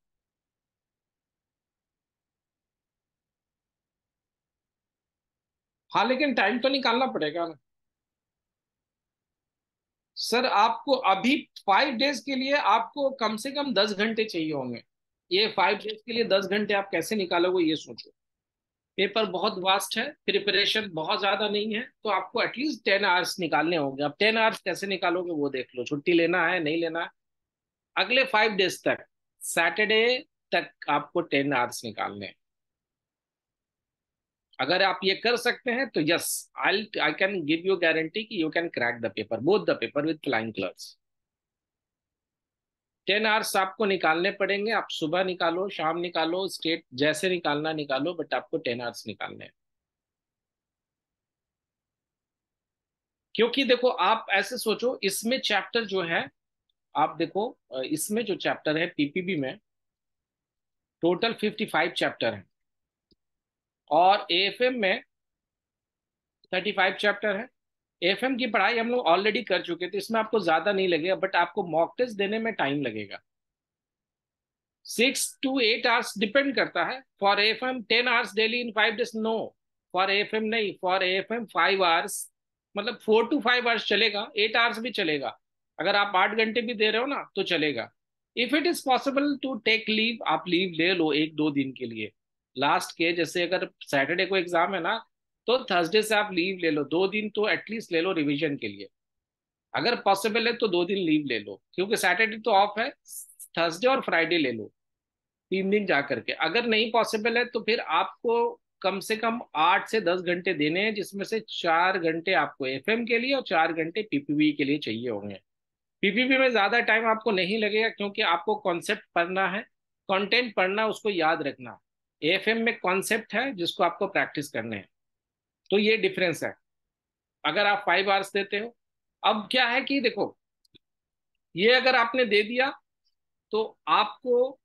हाँ, लेकिन टाइम तो निकालना पड़ेगा ना सर। आपको अभी 5 डेज के लिए आपको कम से कम 10 घंटे चाहिए होंगे। ये 5 डेज के लिए 10 घंटे आप कैसे निकालोगे ये सोचो। पेपर बहुत वास्ट है, प्रिपरेशन बहुत ज्यादा नहीं है, तो आपको एटलीस्ट 10 hours निकालने होंगे। अब 10 hours कैसे निकालोगे वो देख लो। छुट्टी लेना है नहीं लेना है अगले 5 डेज तक, सैटरडे तक आपको 10 hours निकालने हैं। अगर आप ये कर सकते हैं तो yes, I can give you guarantee कि you can crack the paper, both the paper with flying colours. 10 hours आपको निकालने पड़ेंगे। आप सुबह निकालो, शाम निकालो, स्टेट जैसे निकालना निकालो, बट आपको 10 hours निकालने हैं। क्योंकि देखो, आप ऐसे सोचो, इसमें चैप्टर जो है, आप देखो इसमें जो चैप्टर है पीपीबी में, टोटल 55 चैप्टर है। और एएफएम में 35 चैप्टर है। एएफएम की पढ़ाई हम लोग ऑलरेडी कर चुके थे, इसमें आपको ज्यादा नहीं लगेगा, बट आपको मॉक टेस्ट देने में टाइम लगेगा। 6 to 8 hours डिपेंड करता है। For AFM 10 hours daily in 5 days, no. For AFM नहीं, फॉर एएफएम 5 hours, मतलब 4 to 5 hours चलेगा, 8 hours भी चलेगा। अगर आप 8 घंटे भी दे रहे हो ना तो चलेगा। If it is possible to take leave, आप लीव ले लो 1 2 दिन के लिए। लास्ट के जैसे अगर सैटरडे को एग्जाम है ना, तो थर्सडे से आप लीव ले लो, 2 दिन तो एटलीस्ट ले लो रिवीजन के लिए। अगर पॉसिबल है तो 2 दिन लीव ले लो, क्योंकि सैटरडे तो ऑफ है। थर्सडे और फ्राइडे ले लो, 3 दिन जा करके। अगर नहीं पॉसिबल है तो फिर आपको कम से कम 8 से 10 घंटे देने हैं, जिसमें से 4 घंटे आपको एफएम के लिए और 4 घंटे पीपीवी के लिए चाहिए होंगे। पीपीवी में ज्यादा टाइम आपको नहीं लगेगा, क्योंकि आपको कॉन्सेप्ट पढ़ना है, कंटेंट पढ़ना, उसको याद रखना। एएफएम में कॉन्सेप्ट है जिसको आपको प्रैक्टिस करने हैं। तो ये डिफरेंस है अगर आप 5 आवर्स देते हो। अब क्या है कि देखो, ये अगर आपने दे दिया तो आपको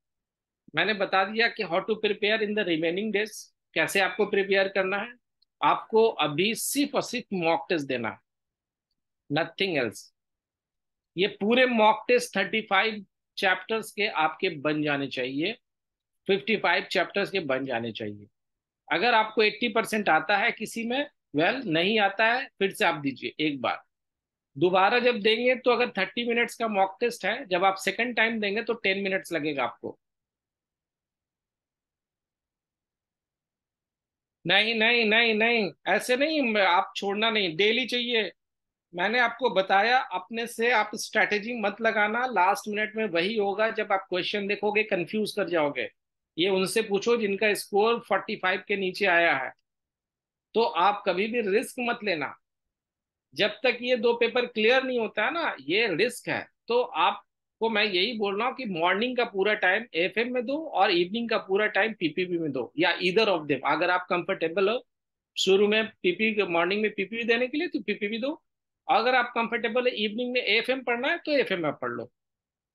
मैंने बता दिया कि how to prepare in the remaining days, कैसे आपको प्रिपेयर करना है। आपको अभी सिर्फ और सिर्फ मॉक टेस्ट देना है, नथिंग एल्स। ये पूरे मॉक टेस्ट 35 चैप्टर्स के आपके बन जाने चाहिए, 55 चैप्टर्स के बन जाने चाहिए। अगर आपको 80% आता है किसी में, वेल, नहीं आता है फिर से आप दीजिए एक बार। दोबारा जब देंगे तो अगर 30 मिनट्स का मॉक टेस्ट है, जब आप सेकंड टाइम देंगे तो 10 मिनट्स लगेगा आपको। नहीं नहीं नहीं नहीं, ऐसे नहीं, आप छोड़ना नहीं, डेली चाहिए। मैंने आपको बताया, अपने से आप स्ट्रैटेजी मत लगाना, लास्ट मिनट में वही होगा जब आप क्वेश्चन देखोगे कंफ्यूज कर जाओगे। ये उनसे पूछो जिनका स्कोर 45 के नीचे आया है। तो आप कभी भी रिस्क मत लेना, जब तक ये 2 पेपर क्लियर नहीं होता है ना, ये रिस्क है। तो आपको मैं यही बोल रहा हूँ कि मॉर्निंग का पूरा टाइम एफएम में दो और इवनिंग का पूरा टाइम पीपीबी में दो, या ईदर ऑफ देम। अगर आप कंफर्टेबल हो शुरू में पीपी मॉर्निंग में पीपीबी देने के लिए तो पीपीबी दो, अगर आप कंफर्टेबल है इवनिंग में एफएम पढ़ना है तो एफएम में पढ़ लो।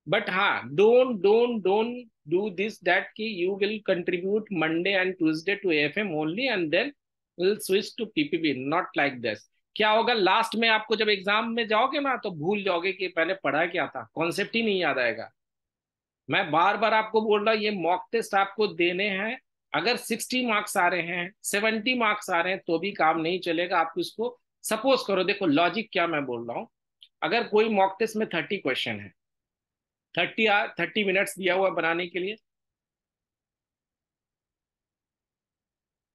बट हाँ, don't don't don't do this that कि you will contribute Monday and Tuesday to FM only and then will switch to PPB, not like this. क्या होगा लास्ट में, आपको जब एग्जाम में जाओगे ना तो भूल जाओगे कि पहले पढ़ा क्या था, कॉन्सेप्ट ही नहीं याद आएगा। मैं बार बार आपको बोल रहा हूँ, ये मॉक टेस्ट आपको देने हैं। अगर 60 मार्क्स आ रहे हैं, 70 मार्क्स आ रहे हैं तो भी काम नहीं चलेगा। आप इसको सपोज करो, देखो लॉजिक क्या मैं बोल रहा हूँ। अगर कोई मॉक टेस्ट में 30 क्वेश्चन है, 30 मिनट्स दिया हुआ बनाने के लिए,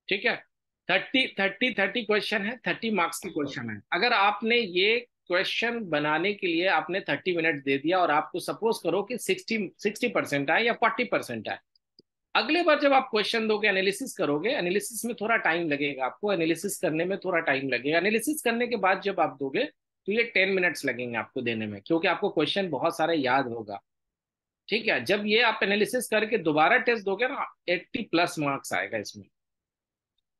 ठीक है, 30 क्वेश्चन है, 30 मार्क्स की क्वेश्चन है। अगर आपने ये क्वेश्चन बनाने के लिए आपने 30 मिनट दे दिया और आपको सपोज करो कि 60% आए या 40% आए, अगले बार जब आप क्वेश्चन दोगे, एनालिसिस करोगे, एनालिसिस में थोड़ा टाइम लगेगा आपको, एनालिसिस करने में थोड़ा टाइम लगेगा। एनालिसिस करने के बाद जब आप दोगे तो ये 10 मिनट्स लगेंगे आपको देने में, क्योंकि आपको क्वेश्चन बहुत सारे याद होगा। ठीक है, जब ये आप एनालिसिस करके दोबारा टेस्ट दोगे ना, 80+ मार्क्स आएगा इसमें।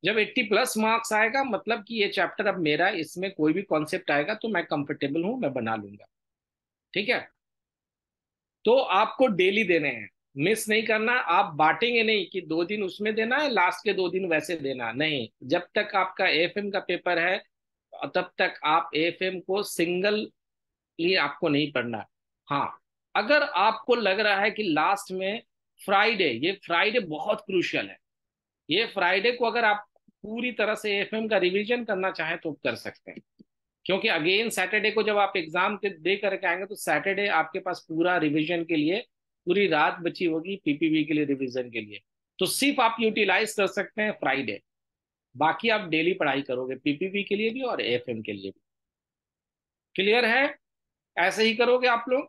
जब 80+ मार्क्स आएगा मतलब कि ये चैप्टर अब मेरा, इसमें कोई भी कॉन्सेप्ट आएगा तो मैं कंफर्टेबल हूं, मैं बना लूंगा। ठीक है, तो आपको डेली देने हैं, मिस नहीं करना। आप बांटेंगे नहीं कि 2 दिन उसमें देना है, लास्ट के 2 दिन वैसे देना नहीं। जब तक आपका एएफएम का पेपर है तब तक आप एएफएम को सिंगल लिए आपको नहीं पढ़ना है। हाँ, अगर आपको लग रहा है कि लास्ट में फ्राइडे, ये फ्राइडे बहुत क्रूशियल है, ये फ्राइडे को अगर आप पूरी तरह से एएफएम का रिवीजन करना चाहें तो कर सकते हैं, क्योंकि अगेन सैटरडे को जब आप एग्जाम के दे करके आएंगे तो सैटरडे आपके पास पूरा रिवीजन के लिए पूरी रात बची होगी, पीपीवी के लिए रिवीजन के लिए। तो सिर्फ आप यूटिलाइज कर सकते हैं फ्राइडे, बाकी आप डेली पढ़ाई करोगे पीपीवी के लिए भी और एएफएम के लिए भी। क्लियर है? ऐसे ही करोगे आप लोग?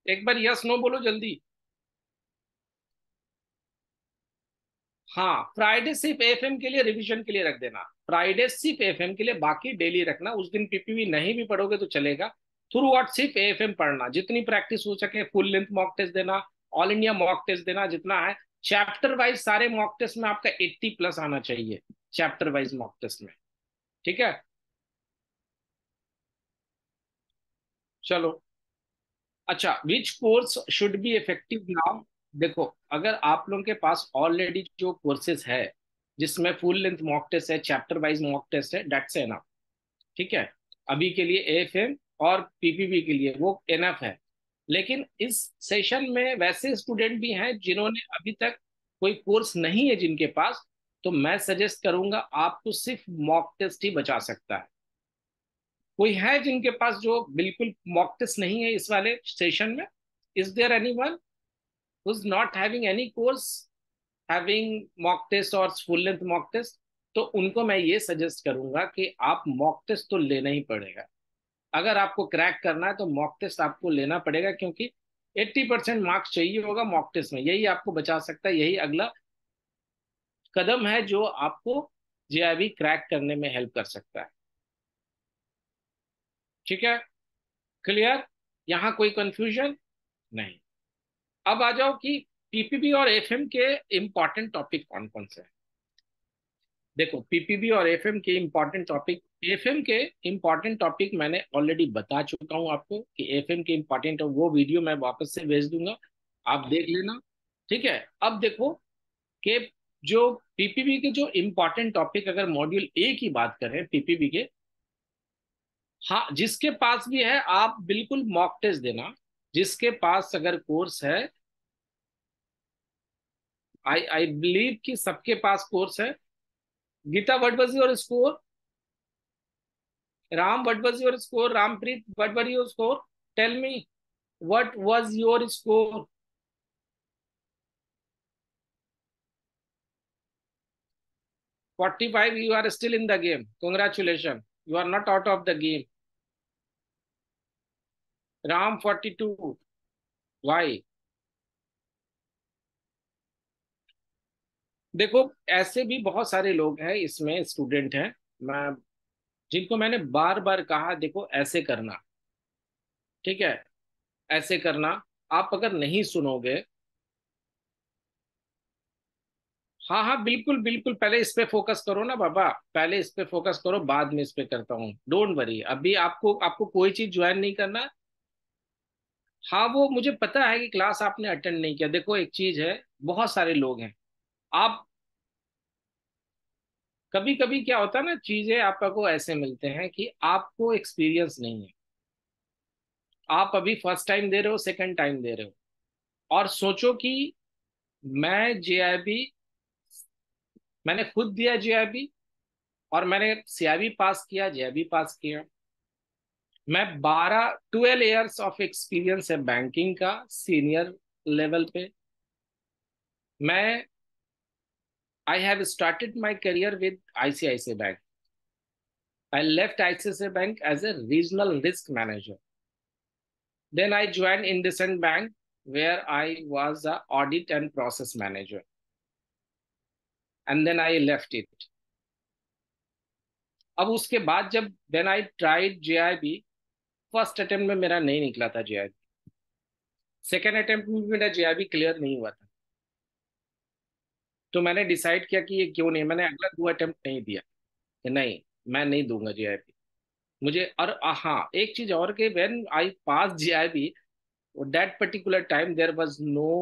एक बार यस नो बोलो जल्दी। हाँ, फ्राइडे सिर्फ एफएम के लिए, रिवीजन के लिए रख देना। फ्राइडे सिर्फ एफएम के लिए, बाकी डेली रखना। उस दिन पीपीवी नहीं भी पढ़ोगे तो चलेगा, थ्रू आउट सिर्फ एफएम पढ़ना। जितनी प्रैक्टिस हो सके फुल लेंथ मॉक टेस्ट देना, ऑल इंडिया मॉक टेस्ट देना जितना है। चैप्टर वाइज सारे मॉक टेस्ट में आपका 80+ आना चाहिए, चैप्टर वाइज मॉक टेस्ट में। ठीक है, चलो। अच्छा, which course should be effective now? देखो, अगर आप लोगों के पास ऑलरेडी जो कोर्सेज है जिसमें फुल लेंथ मॉक टेस्ट है, चैप्टर वाइज मॉक टेस्ट है, डेट्स एनफ। ठीक है, अभी के लिए एएफएम और पीपीबी के लिए वो एनफ है। लेकिन इस सेशन में वैसे स्टूडेंट भी हैं जिन्होंने अभी तक कोई कोर्स नहीं है जिनके पास, तो मैं सजेस्ट करूंगा आपको सिर्फ मॉक टेस्ट ही बचा सकता है। कोई है जिनके पास जो बिल्कुल मॉक टेस्ट नहीं है इस वाले सेशन में? Is there anyone who is not having any course having mock test और फुल लेंथ मॉक टेस्ट? तो उनको मैं ये सजेस्ट करूंगा कि आप मॉक टेस्ट तो लेना ही पड़ेगा। अगर आपको क्रैक करना है तो मॉक टेस्ट आपको लेना पड़ेगा, क्योंकि 80% मार्क्स चाहिए होगा मॉक टेस्ट में। यही आपको बचा सकता है, यही अगला कदम है जो आपको जेआईबी क्रैक करने में हेल्प कर सकता है। ठीक है, क्लियर? यहाँ कोई कंफ्यूजन नहीं। अब आ जाओ कि पीपीबी और एफएम के इंपॉर्टेंट टॉपिक कौन कौन से हैं। देखो, पीपीबी और एफएम के इंपॉर्टेंट टॉपिक, एफएम के इंपॉर्टेंट टॉपिक मैंने ऑलरेडी बता चुका हूं आपको कि एफएम के इंपॉर्टेंट, वो वीडियो मैं वापस से भेज दूंगा, आप देख लेना। ठीक है, अब देखो कि जो पीपीबी के जो इंपॉर्टेंट टॉपिक, अगर मॉड्यूल ए की बात करें पीपीबी के, हाँ, जिसके पास भी है आप बिल्कुल मॉक टेस्ट देना। जिसके पास अगर कोर्स है, आई बिलीव कि सबके पास कोर्स है। Geeta, what was your score? Ram, what was your score? Rampreet, what were your score? Tell me, what was your score? 45, you are still in the game. Congratulations, you are not out of the game. Ram, 42. Why? देखो, ऐसे भी बहुत सारे लोग हैं इसमें, student हैं, मैं जिनको मैंने बार बार कहा देखो ऐसे करना। ठीक है, ऐसे करना। आप अगर नहीं सुनोगे, हाँ हाँ बिल्कुल बिल्कुल, पहले इस पे फोकस करो ना बाबा, पहले इस पे फोकस करो, बाद में इस पे करता हूँ, डोंट वरी। अभी आपको आपको कोई चीज ज्वाइन नहीं करना। हाँ, वो मुझे पता है कि क्लास आपने अटेंड नहीं किया। देखो एक चीज है, बहुत सारे लोग हैं। आप कभी कभी क्या होता है ना, चीजें आपको ऐसे मिलते हैं कि आपको एक्सपीरियंस नहीं है। आप अभी फर्स्ट टाइम दे रहे हो, सेकंड टाइम दे रहे हो, और सोचो कि मैं जेआईबी, मैंने खुद दिया जेआईबी, और मैंने सीआईबी पास किया, जेआईबी पास किया। मैं 12 ईयर्स ऑफ एक्सपीरियंस है बैंकिंग का, सीनियर लेवल पे। मैं I have started my career with ICICI Bank. I left ICICI Bank as a regional risk manager. Then I join IndusInd Bank where I was a audit and process manager, and then I left it. अब उसके बाद जब then I tried JIB, first attempt में मेरा नहीं निकला था JIB, second attempt में भी मेरा JIB क्लियर नहीं हुआ था। तो मैंने डिसाइड किया कि ये क्यों नहीं, मैंने अगला 2 अटेम्प्ट नहीं दिया कि नहीं, मैं नहीं दूंगा JIB मुझे। और हाँ, एक चीज और कि when I pass JIB, that particular time there was no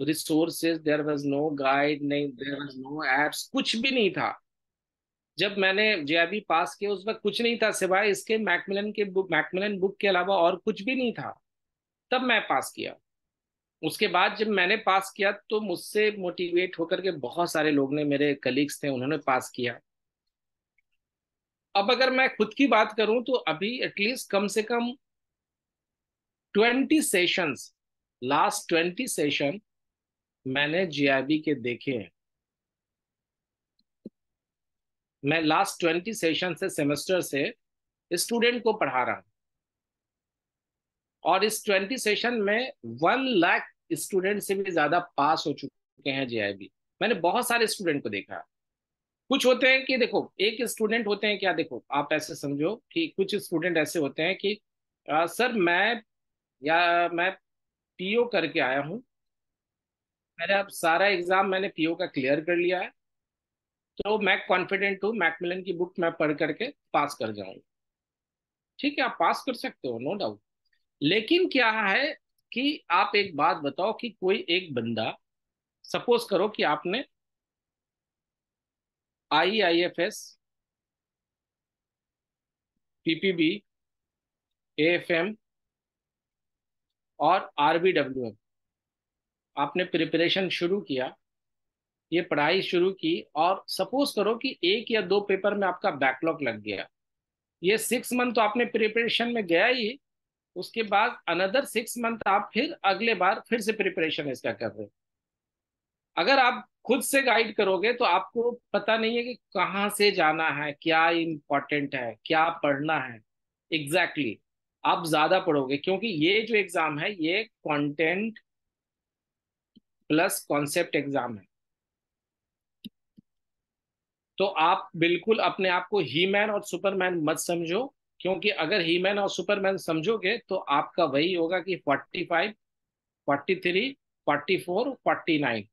resources, there was no guide, नहीं, there was no apps, कुछ भी नहीं था। जब मैंने जेआरबी पास किया उस वक्त कुछ नहीं था सिवाय इसके मैकमिलन बुक के अलावा और कुछ भी नहीं था। तब मैं पास किया। उसके बाद जब मैंने पास किया तो मुझसे मोटिवेट होकर के बहुत सारे लोग ने, मेरे कलीग्स थे, उन्होंने पास किया। अब अगर मैं खुद की बात करूं तो अभी एटलीस्ट कम से कम 20 सेशंस, लास्ट 20 सेशन मैंने जीआरबी के देखे हैं। मैं लास्ट 20 सेशन से, सेमेस्टर से स्टूडेंट को पढ़ा रहा हूँ, और इस 20 सेशन में 1 लाख स्टूडेंट से भी ज्यादा पास हो चुके हैं जेआईबी। मैंने बहुत सारे स्टूडेंट को देखा है। कुछ होते हैं कि देखो, एक स्टूडेंट होते हैं क्या, देखो आप ऐसे समझो कि कुछ स्टूडेंट ऐसे होते हैं कि सर मैं पीओ करके आया हूँ, मेरा सारा एग्जाम मैंने पीओ का क्लियर कर लिया है, तो मैं कॉन्फिडेंट हूँ मैकमिलन की बुक मैं पढ़ करके पास कर जाऊंगा। ठीक है, आप पास कर सकते हो, नो डाउट। लेकिन क्या है कि आप एक बात बताओ कि कोई एक बंदा, सपोज करो कि आपने आईआईएफएस, पीपीबी, एएफएम और आरबीडब्ल्यूएम, आपने प्रिपरेशन शुरू किया, ये पढ़ाई शुरू की, और सपोज करो कि 1 या 2 पेपर में आपका बैकलॉग लग गया। ये 6 मंथ तो आपने प्रिपरेशन में गया ही, उसके बाद अनदर 6 मंथ आप फिर अगले बार फिर से प्रिपरेशन इसका कर रहे हो। अगर आप खुद से गाइड करोगे तो आपको पता नहीं है कि कहाँ से जाना है, क्या इम्पोर्टेंट है, क्या पढ़ना है। एग्जैक्टली आप ज्यादा पढ़ोगे, क्योंकि ये जो एग्जाम है ये कंटेंट प्लस कॉन्सेप्ट एग्जाम है। तो आप बिल्कुल अपने आप को ही मैन और सुपरमैन मत समझो, क्योंकि अगर ही मैन और सुपरमैन समझोगे तो आपका वही होगा कि 45, 43, 44, 49,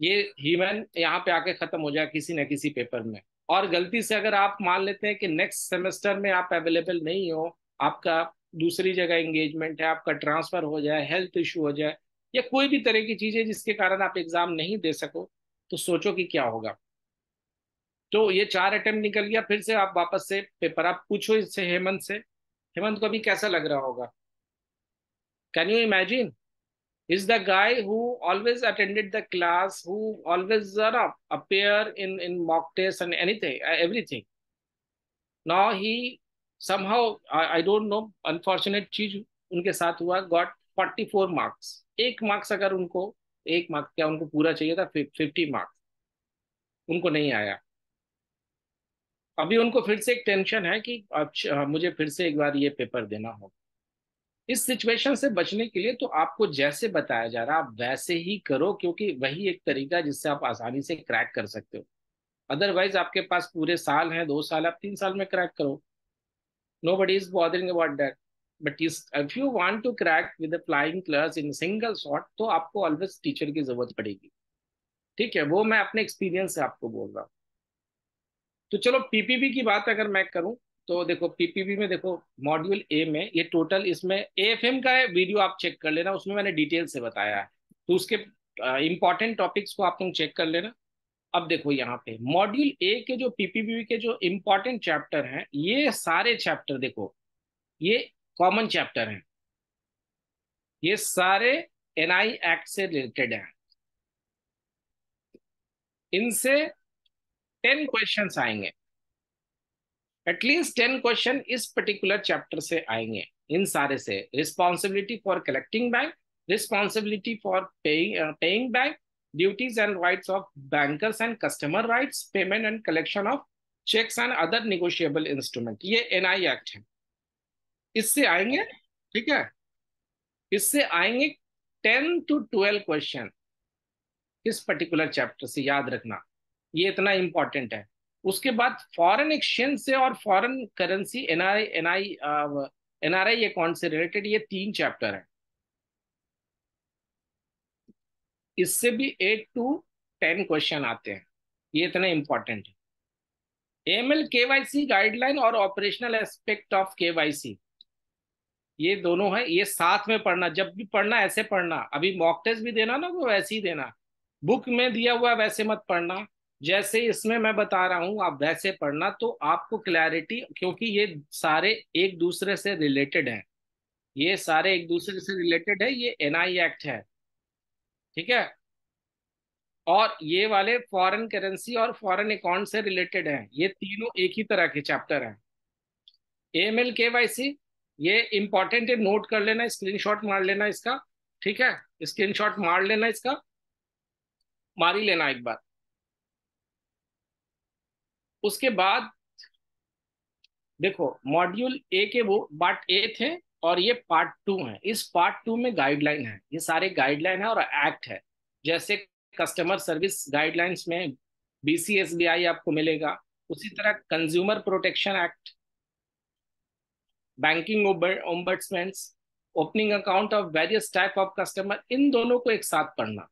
ये ही मैन यहाँ पे आके खत्म हो जाए किसी न किसी पेपर में। और गलती से अगर आप मान लेते हैं कि नेक्स्ट सेमेस्टर में आप अवेलेबल नहीं हो, आपका दूसरी जगह एंगेजमेंट है, आपका ट्रांसफर हो जाए, हेल्थ इशू हो जाए, या कोई भी तरह की चीजें जिसके कारण आप एग्जाम नहीं दे सको, तो सोचो कि क्या होगा। तो ये 4 अटेम्प्ट निकल गया, फिर से आप वापस से पेपर आप पूछो इससे, हेमंत से। हेमंत को अभी कैसा लग रहा होगा? Can you imagine? is the guy who always attended the class, who always appear in mock tests and anything, everything. Now he somehow, I don't know, unfortunate चीज उनके साथ हुआ, got 44 marks। एक मार्क्स अगर उनको, एक मार्क्स क्या उनको पूरा चाहिए था, 50 मार्क्स, उनको नहीं आया। अभी उनको फिर से एक टेंशन है कि अच्छा मुझे फिर से एक बार ये पेपर देना होगा। इस सिचुएशन से बचने के लिए तो आपको जैसे बताया जा रहा है आप वैसे ही करो, क्योंकि वही एक तरीका है जिससे आप आसानी से क्रैक कर सकते हो। अदरवाइज आपके पास पूरे साल हैं, 2 साल, आप 3 साल में क्रैक करो, nobody is bothering about that. But if you want to crack with flying colours in single shot, तो आपको ऑलवेज टीचर की जरूरत पड़ेगी। ठीक है, वो मैं अपने एक्सपीरियंस से आपको बोल रहा हूँ। तो चलो पीपीबी की बात अगर मैं करूं, तो देखो पीपीबी में देखो, मॉड्यूल ए में ये टोटल, इसमें एएफएम का है, वीडियो आप चेक कर लेना, उसमें मैंने डिटेल से बताया है। तो उसके इंपॉर्टेंट टॉपिक्स को आप लोग चेक कर लेना। अब देखो यहाँ पे मॉड्यूल ए के जो पीपीबी के जो इंपॉर्टेंट चैप्टर हैं, ये सारे चैप्टर देखो, ये कॉमन चैप्टर हैं, ये सारे एनआई एक्ट से रिलेटेड हैं। इनसे 10 क्वेश्चन आएंगे, एटलीस्ट 10 क्वेश्चन इस पर्टिकुलर चैप्टर से आएंगे, इन सारे से। Responsibility for collecting bank, responsibility for paying bank, duties and rights of bankers and customer rights, payment and collection of cheques and other negotiable instrument, ये एनआई एक्ट है, इससे आएंगे। ठीक है, इससे आएंगे 10 to 12 क्वेश्चन इस पर्टिकुलर चैप्टर से, याद रखना, ये इतना इंपॉर्टेंट है। उसके बाद फॉरेन एक्सचेंज से और फॉरेन करेंसी, एनआरआई अकाउंट से रिलेटेड ये 3 चैप्टर है, इससे भी 8 to 10 क्वेश्चन आते हैं, ये इतना इंपॉर्टेंट है। एएमएल केवाईसी गाइडलाइन और ऑपरेशनल एस्पेक्ट ऑफ केवाईसी, ये दोनों है, ये साथ में पढ़ना, जब भी पढ़ना ऐसे पढ़ना। अभी मॉक टेस्ट भी देना ना, वो वैसे ही देना, बुक में दिया हुआ वैसे मत पढ़ना, जैसे इसमें मैं बता रहा हूं आप वैसे पढ़ना, तो आपको क्लैरिटी, क्योंकि ये सारे एक दूसरे से रिलेटेड हैं, ये सारे एक दूसरे से रिलेटेड है, ये एनआई एक्ट है। ठीक है, और ये वाले फॉरेन करेंसी और फॉरेन अकाउंट से रिलेटेड हैं, ये तीनों एक ही तरह के चैप्टर हैं। एएमएल केवाईसी, ये इंपॉर्टेंट है, नोट कर लेना, स्क्रीनशॉट मार लेना इसका। ठीक है, स्क्रीनशॉट मार लेना इसका, मार ही लेना एक बार। उसके बाद देखो मॉड्यूल ए के वो पार्ट ए थे, और ये पार्ट 2 है। इस पार्ट 2 में गाइडलाइन है, ये सारे गाइडलाइन है और एक्ट है। जैसे कस्टमर सर्विस गाइडलाइंस में बीसीएसबीआई आपको मिलेगा, उसी तरह consumer protection act, banking ombudsman, opening account of various type of customer, इन दोनों को एक साथ पढ़ना।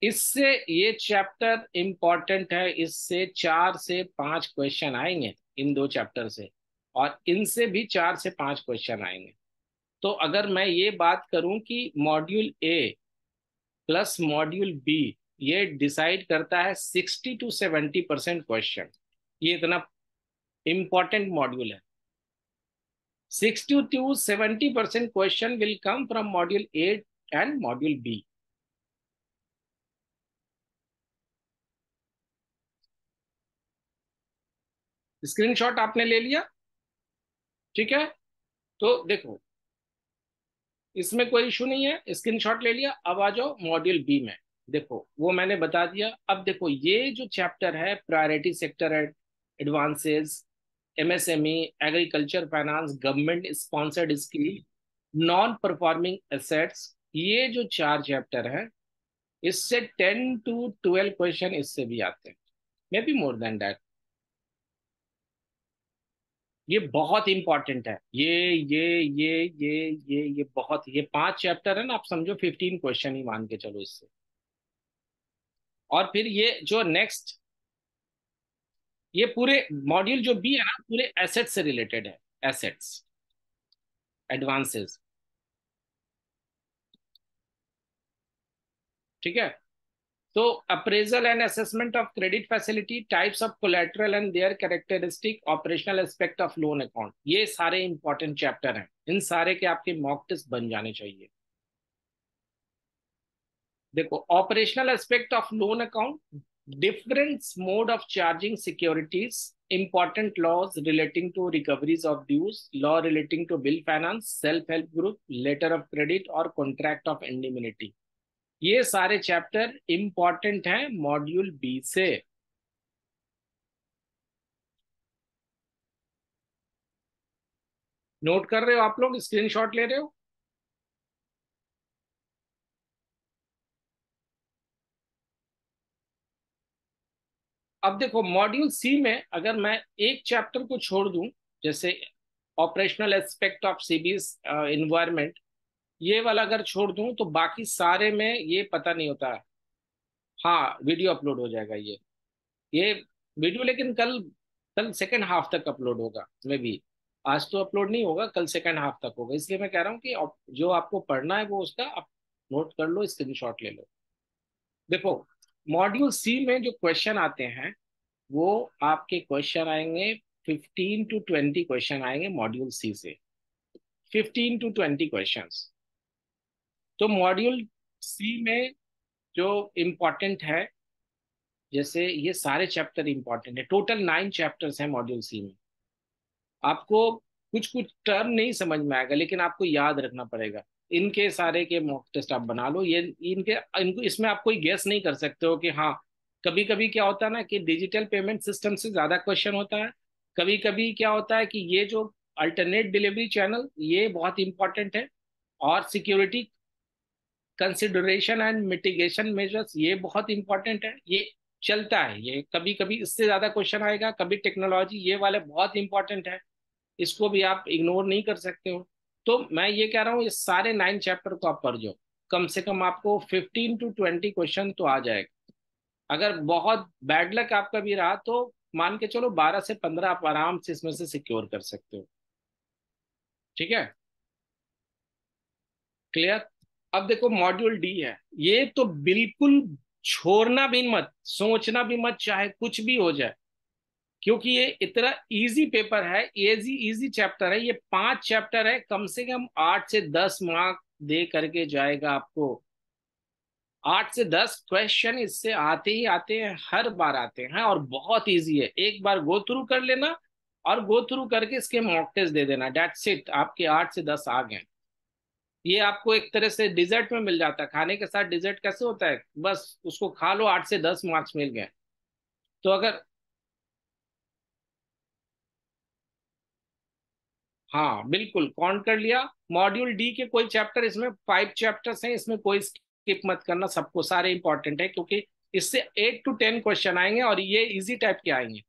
इससे ये चैप्टर इंपॉर्टेंट है, इससे 4 से 5 क्वेश्चन आएंगे इन 2 चैप्टर से, और इनसे भी 4 से 5 क्वेश्चन आएंगे। तो अगर मैं ये बात करूं कि module A plus module B, ये डिसाइड करता है 60 to 70% क्वेश्चन, ये इतना इंपॉर्टेंट मॉड्यूल है। 60 to 70% question will come from module A and module B. Screenshot आपने ले लिया? ठीक है, तो देखो इसमें कोई इशू नहीं है, स्क्रीनशॉट ले लिया। अब आ जाओ मॉड्यूल बी में, देखो वो मैंने बता दिया। अब देखो ये जो चैप्टर है, priority sector advances, MSME, agriculture finance, government sponsored scheme, non performing assets, ये जो 4 चैप्टर है, इससे 10 to 12 क्वेश्चन इससे भी आते हैं, may be more than that. ये बहुत इंपॉर्टेंट है, ये बहुत, ये 5 चैप्टर है ना, आप समझो 15 क्वेश्चन ही मान के चलो इससे। और फिर ये जो नेक्स्ट, ये पूरे मॉड्यूल जो बी है ना, पूरे एसेट्स से रिलेटेड है, एसेट्स, एडवांसेस, ठीक है। तो appraisal and assessment of credit facility, types of collateral and there characteristic, operational aspect of loan account, ये सारे इंपॉर्टेंट चैप्टर हैं, इन सारे के आपके मॉक टेस्ट बन जाने चाहिए। देखो, operational aspect of loan account, different mode of charging securities, important laws relating to recoveries of dues, law relating to bill finance, self help group, letter of credit और contract of indemnity, ये सारे chapter important हैं module B से। Note कर रहे हो आप लोग, स्क्रीनशॉट ले रहे हो? अब देखो, मॉड्यूल सी में अगर मैं एक चैप्टर को छोड़ दूं, जैसे ऑपरेशनल एस्पेक्ट ऑफ सीबीस इन्वायरमेंट, ये वाला अगर छोड़ दूं, तो बाकी सारे में ये पता नहीं होता है। हाँ, वीडियो अपलोड हो जाएगा ये वीडियो, लेकिन कल, कल सेकेंड हाफ तक अपलोड होगा मे बी। आज तो अपलोड नहीं होगा, कल सेकेंड हाफ तक होगा, इसलिए मैं कह रहा हूँ कि जो आपको पढ़ना है वो उसका आप नोट कर लो, स्क्रीनशॉट ले लो। देखो, मॉड्यूल सी में जो क्वेश्चन आते हैं, वो आपके क्वेश्चन आएंगे, 15 to 20 क्वेश्चन आएंगे मॉड्यूल सी से, 15 to 20 क्वेश्चन। तो मॉड्यूल सी में जो इम्पोर्टेंट है, जैसे ये सारे चैप्टर इंपॉर्टेंट है, टोटल 9 चैप्टर्स हैं मॉड्यूल सी में। आपको कुछ कुछ टर्म नहीं समझ में आएगा, लेकिन आपको याद रखना पड़ेगा। इनके सारे के मॉक टेस्ट आप बना लो, ये इनके इनको इसमें आप कोई गेस नहीं कर सकते हो कि हाँ, कभी कभी क्या होता है ना कि डिजिटल पेमेंट सिस्टम से ज्यादा क्वेश्चन होता है, कभी कभी क्या होता है कि ये जो अल्टरनेट डिलीवरी चैनल, ये बहुत इंपॉर्टेंट है, और security consideration and mitigation measures, ये बहुत इंपॉर्टेंट है, ये चलता है, ये कभी कभी इससे ज्यादा क्वेश्चन आएगा, कभी टेक्नोलॉजी, ये वाले बहुत इंपॉर्टेंट है, इसको भी आप इग्नोर नहीं कर सकते हो। तो मैं ये कह रहा हूँ, ये सारे 9 चैप्टर को आप पढ़ जाओ, कम से कम आपको 15 to 20 क्वेश्चन तो आ जाएगा। अगर बहुत बैड लक आपका भी रहा, तो मान के चलो 12 से 15 आप आराम से इसमें से सिक्योर कर सकते हो, ठीक है। क्लियर? अब देखो, मॉड्यूल डी है, ये तो बिल्कुल छोड़ना भी मत, सोचना भी मत, चाहे कुछ भी हो जाए, क्योंकि ये इतना इजी पेपर है, इजी इजी चैप्टर है, ये 5 चैप्टर है, कम से कम 8 से 10 मार्क दे करके जाएगा आपको। 8 से 10 क्वेश्चन इससे आते ही आते हैं, हर बार आते हैं, और बहुत इजी है, एक बार गो थ्रू कर लेना, और गो थ्रू करके इसके मॉक टेस्ट दे देना, डेट्स इट, आपके 8 से 10 आ गए। ये आपको एक तरह से डिजर्ट में मिल जाता है, खाने के साथ डिजर्ट कैसे होता है, बस उसको खा लो, 8 से 10 मार्क्स मिल गए। तो अगर, हाँ बिल्कुल काउंट कर लिया। मॉड्यूल डी के कोई चैप्टर, इसमें 5 चैप्टर्स हैं, इसमें कोई स्किप मत करना, सबको सारे इंपॉर्टेंट है, क्योंकि इससे 8 to 10 क्वेश्चन आएंगे, और ये इजी टाइप के आएंगे,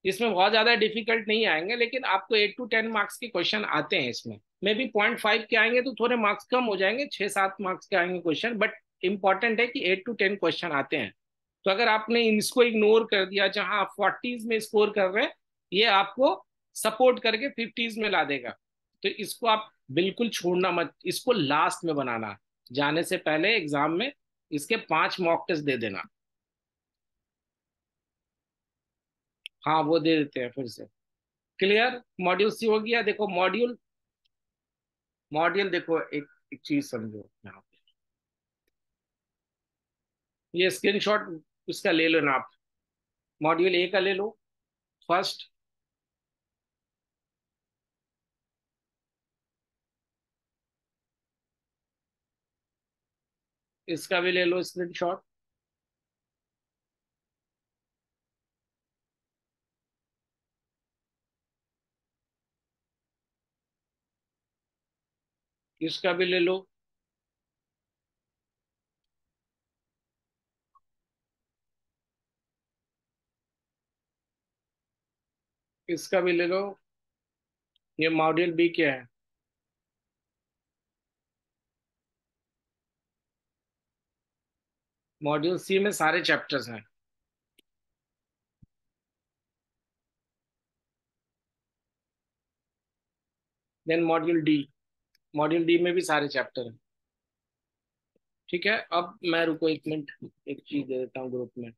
इसमें बहुत ज्यादा डिफिकल्ट नहीं आएंगे, लेकिन आपको 8 to 10 मार्क्स के क्वेश्चन आते हैं इसमें। मे बी 0.5 के आएंगे तो थोड़े मार्क्स कम हो जाएंगे, 6-7 मार्क्स के आएंगे क्वेश्चन, बट इंपॉर्टेंट है कि 8 to 10 क्वेश्चन आते हैं। तो अगर आपने इसको इग्नोर कर दिया, जहां आप 40s में स्कोर कर रहे हैं, ये आपको सपोर्ट करके 50s में ला देगा। तो इसको आप बिल्कुल छोड़ना मत, इसको लास्ट में बनाना, जाने से पहले एग्जाम में इसके 5 मॉक टेस्ट दे देना। हाँ, वो दे देते हैं फिर से। क्लियर? मॉड्यूल सी हो गया। देखो मॉड्यूल, देखो एक चीज समझो यहाँ पे, ये स्क्रीनशॉट उसका ले लो ना आप, मॉड्यूल ए का ले लो फर्स्ट, इसका भी ले लो स्क्रीनशॉट। इसका भी ले लो। इसका भी ले लो। ये मॉड्यूल बी क्या है? मॉड्यूल सी में सारे चैप्टर्स हैं। Then module D. Module D में भी सारे चैप्टर हैं। ठीक है, अब मैं रुको एक मिनट, एक चीज दे देता हूँ ग्रुप में।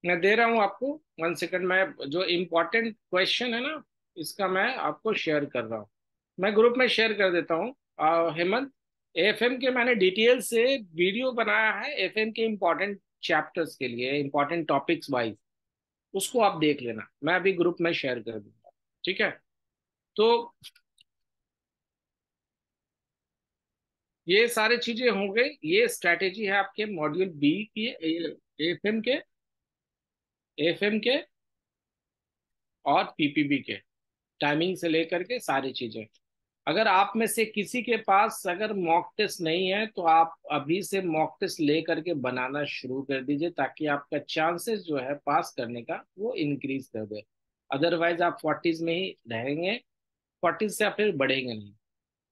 मैं दे रहा हूँ आपको, 1 सेकंड। मैं जो इम्पोर्टेंट क्वेश्चन है ना, इसका मैं आपको शेयर कर रहा हूँ। मैं ग्रुप में शेयर कर देता हूँ। हेमंत, एफएम के मैंने डिटेल से वीडियो बनाया है, एफएम के इम्पोर्टेंट चैप्टर्स के लिए, इम्पोर्टेंट टॉपिक्स वाइज। उसको आप देख लेना, मैं अभी ग्रुप में शेयर कर दूंगा। ठीक है? तो ये सारी चीजें हो गई। ये स्ट्रैटेजी है आपके मॉड्यूल बी की, एफएम के और पीपीबी के, टाइमिंग से लेकर के सारी चीजें। अगर आप में से किसी के पास अगर मॉक टेस्ट नहीं है, तो आप अभी से मॉक टेस्ट ले करके बनाना शुरू कर दीजिए, ताकि आपका चांसेस जो है पास करने का वो इंक्रीज कर दे। अदरवाइज आप 40s में ही रहेंगे, 40s से आप फिर बढ़ेंगे नहीं।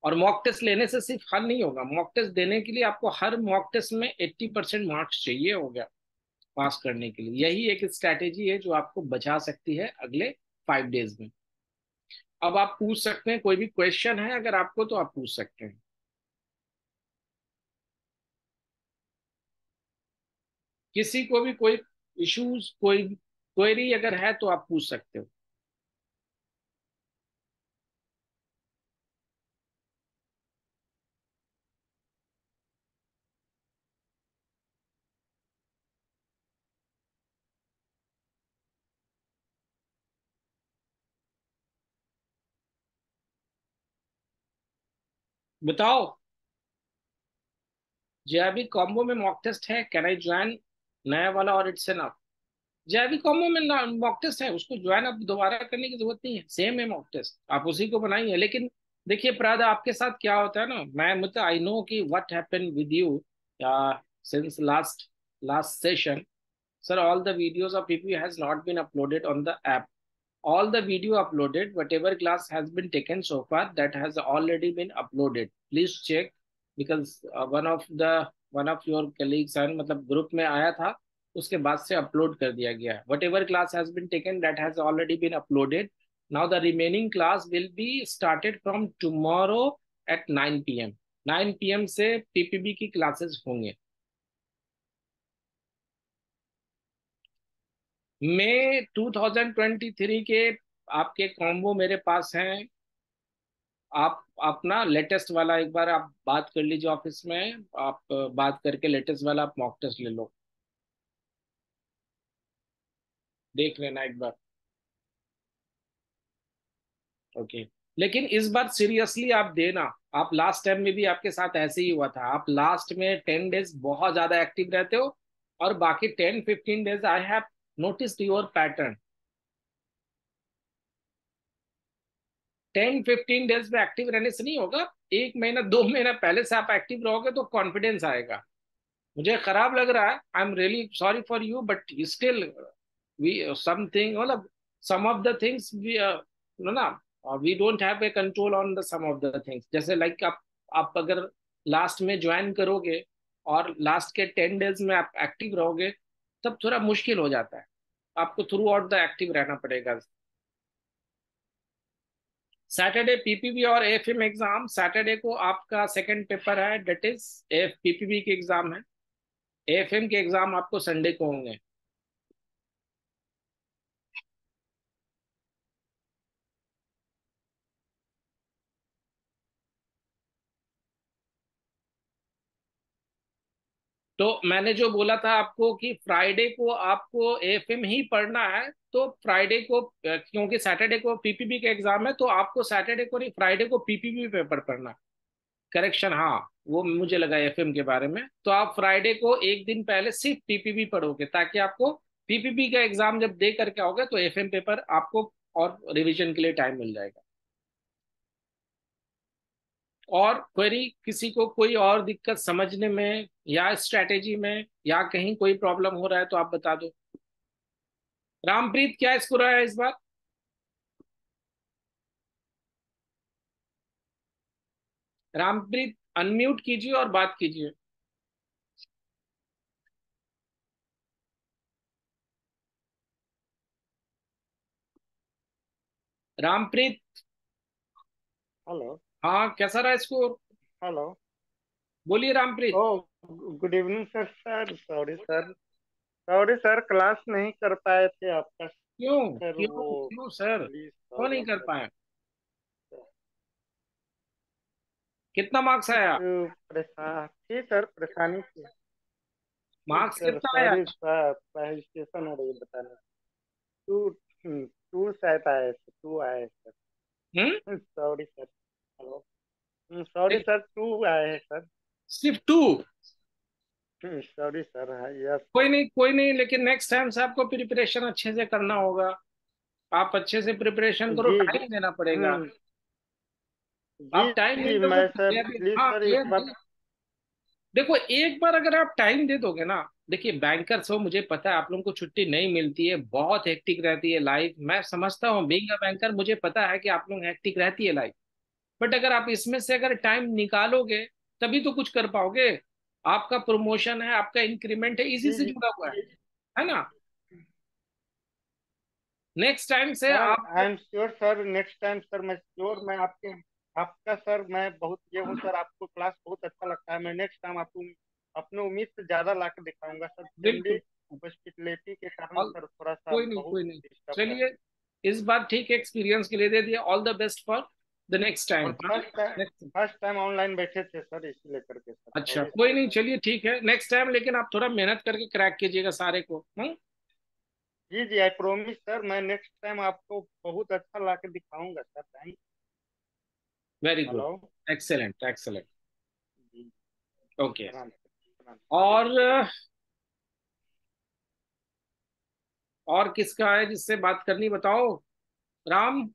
और मॉक टेस्ट लेने से सिर्फ हल नहीं होगा, मॉक टेस्ट देने के लिए आपको हर मॉक टेस्ट में 80% मार्क्स चाहिए हो गया पास करने के लिए। यही एक स्ट्रैटेजी है जो आपको बचा सकती है अगले 5 डेज में। अब आप पूछ सकते हैं, कोई भी क्वेश्चन है अगर आपको तो आप पूछ सकते हैं। किसी को भी कोई इश्यूज, कोई क्वेरी अगर है तो आप पूछ सकते हो। बताओ, जेआरबी कॉम्बो में मॉक टेस्ट है, कैन आई ज्वाइन नया वाला और इट्स एनफ? जेआरबी कॉम्बो में मॉक टेस्ट है, उसको ज्वाइन अब दोबारा करने की जरूरत नहीं है, सेम है मॉक टेस्ट, आप उसी को बनाइए। लेकिन देखिए प्राद, आपके साथ क्या होता है ना, मैं मतलब आई नो कि what happened with you since last last session. Sir, all the videos of PP has not been uploaded on the app. All the video uploaded, whatever class has been taken so far, that has already been uploaded. Please check, because one of your colleagues and मतलब group में आया था, उसके बाद से upload कर दिया गया है। Whatever class has been taken, that has already been uploaded. Now the remaining class will be started from tomorrow at 9 p.m. 9 p.m. से PPB की क्लासेस होंगे। मई 2023 के आपके कॉम्बो मेरे पास हैं। आप अपना लेटेस्ट वाला एक बार आप बात कर लीजिए ऑफिस में, आप बात करके लेटेस्ट वाला आप मॉक टेस्ट ले लो, देख लेना एक बार। ओके, लेकिन इस बार सीरियसली आप देना। आप लास्ट टाइम में भी आपके साथ ऐसे ही हुआ था, आप लास्ट में 10 डेज बहुत ज्यादा एक्टिव रहते हो, और बाकी 10-15 days I have noticed your pattern. 10-15 days में एक्टिव रहने से नहीं होगा, 1 महीना 2 महीना पहले से आप एक्टिव रहोगे तो कॉन्फिडेंस आएगा। मुझे खराब लग रहा है, I am really sorry for you, but still we something, मतलब some of the things we know ना, we don't have a control on the some of the things. जैसे लाइक आप अगर लास्ट में ज्वाइन करोगे और लास्ट के 10 days में आप एक्टिव रहोगे, तब थोड़ा मुश्किल हो जाता है, आपको थ्रू आउट द एक्टिव रहना पड़ेगा। सैटरडे पीपीबी और एएफएम एग्जाम, सैटरडे को आपका सेकंड पेपर है, डेट इज एफ पीपीबी के एग्जाम है। एएफएम के एग्जाम आपको संडे को होंगे। तो मैंने जो बोला था आपको कि फ्राइडे को आपको एएफएम ही पढ़ना है, तो फ्राइडे को क्योंकि सैटरडे को पीपीबी का एग्जाम है, तो आपको सैटरडे को नहीं, फ्राइडे को पीपीबी पेपर पढ़ना। करेक्शन, हाँ, वो मुझे लगा एफएम के बारे में। तो आप फ्राइडे को एक दिन पहले सिर्फ पीपीबी पढ़ोगे, ताकि आपको पीपीबी का एग्जाम जब दे करके आओगे तो एफएम पेपर आपको और रिवीजन के लिए टाइम मिल जाएगा। और क्वेरी, किसी को कोई और दिक्कत समझने में या स्ट्रैटेजी में या कहीं कोई प्रॉब्लम हो रहा है तो आप बता दो। रामप्रीत, क्या स्कोर आया इस बार? रामप्रीत, अनम्यूट कीजिए और बात कीजिए। रामप्रीत, हेलो। हाँ, कैसा रहा स्कोर? हेलो। बोलिए Rampreet. Oh, good evening sir. Sorry sir. Sorry sir, class नहीं कर पाए थे आपका क्यों सर। क्यों वो क्यों सर, प्लीज क्यों नहीं सॉरी कर सर। पाए? कितना मार्क्स कुछ आया? परेशान थी सर, परेशानी थी। जी मार्क्स सर, कितना आया? सॉरी सर, रजिस्ट्रेशन हो रही बताना। टू टू शायद आए थे, टू आए सर। Hmm. Sorry sir. Hello. Sorry sir, two आए हैं सर। सिर्फ 2? सॉरी सर, हाँ यस कोई सर। नहीं कोई नहीं, लेकिन नेक्स्ट टाइम से आपको प्रिपरेशन अच्छे से करना होगा। आप अच्छे से प्रिपरेशन करो, जी जी। टाइम देना पड़ेगा। हम्म, जी आप टाइम नहीं जी, दोगे मैं तो सर क्लियर, प्लीज हाँ सर इस क्लियर बार। नहीं। देखो, एक बार अगर आप टाइम दे दोगे ना, देखिए बैंकर्स हो, मुझे पता है आप लोगों को छुट्टी नहीं मिलती है, बहुत हेक्टिक रहती है लाइफ, मैं समझता हूँ, बीइंग अ बैंकर मुझे पता है कि आप लोग हेक्टिक रहती है लाइफ। बट अगर आप इसमें से अगर टाइम निकालोगे, तभी तो कुछ कर पाओगे। आपका प्रमोशन है, आपका इंक्रीमेंट है, इसी जी से जी। जुड़ा हुआ है ना? नेक्स्ट टाइम से सर आप, I am sure sir, next time sir मैं श्योर, मैं आपके आपका सर मैं बहुत ये हूँ सर, आपको क्लास बहुत अच्छा लगता है। मैं नेक्स्ट टाइम आपको अपने उम्मीद से ज्यादा ला के दिखाऊंगा सर। फैमिली बिल्कुल। हॉस्पिटलिटी के कारण ऑल, सर थोड़ा सा कोई नहीं बहुत कोई नहीं, डिस्टर्ब कर रहे चलिए, इस बार ठीक है, एक्सपीरियंस के लिए दे दिया। All the best for the next हैं। टाइम। और फर्स्ट टाइम ऑनलाइन बैठे थे सर, इसीलिए करके सर अच्छा, सॉरी कोई सर। नहीं, चलिए ठीक है, नेक्स्ट टाइम लेकिन आप थोड़ा मेहनत करके क्रैक कीजिएगा सारे को। जी जी, आई प्रोमिस सर, मैं नेक्स्ट टाइम आपको बहुत अच्छा ला के दिखाऊंगा sir. Thank. Very good, hello. Excellent excellent. जी। ओके। प्रणाम सर, प्रणाम। और किसका है जिससे बात करनी, बताओ। राम,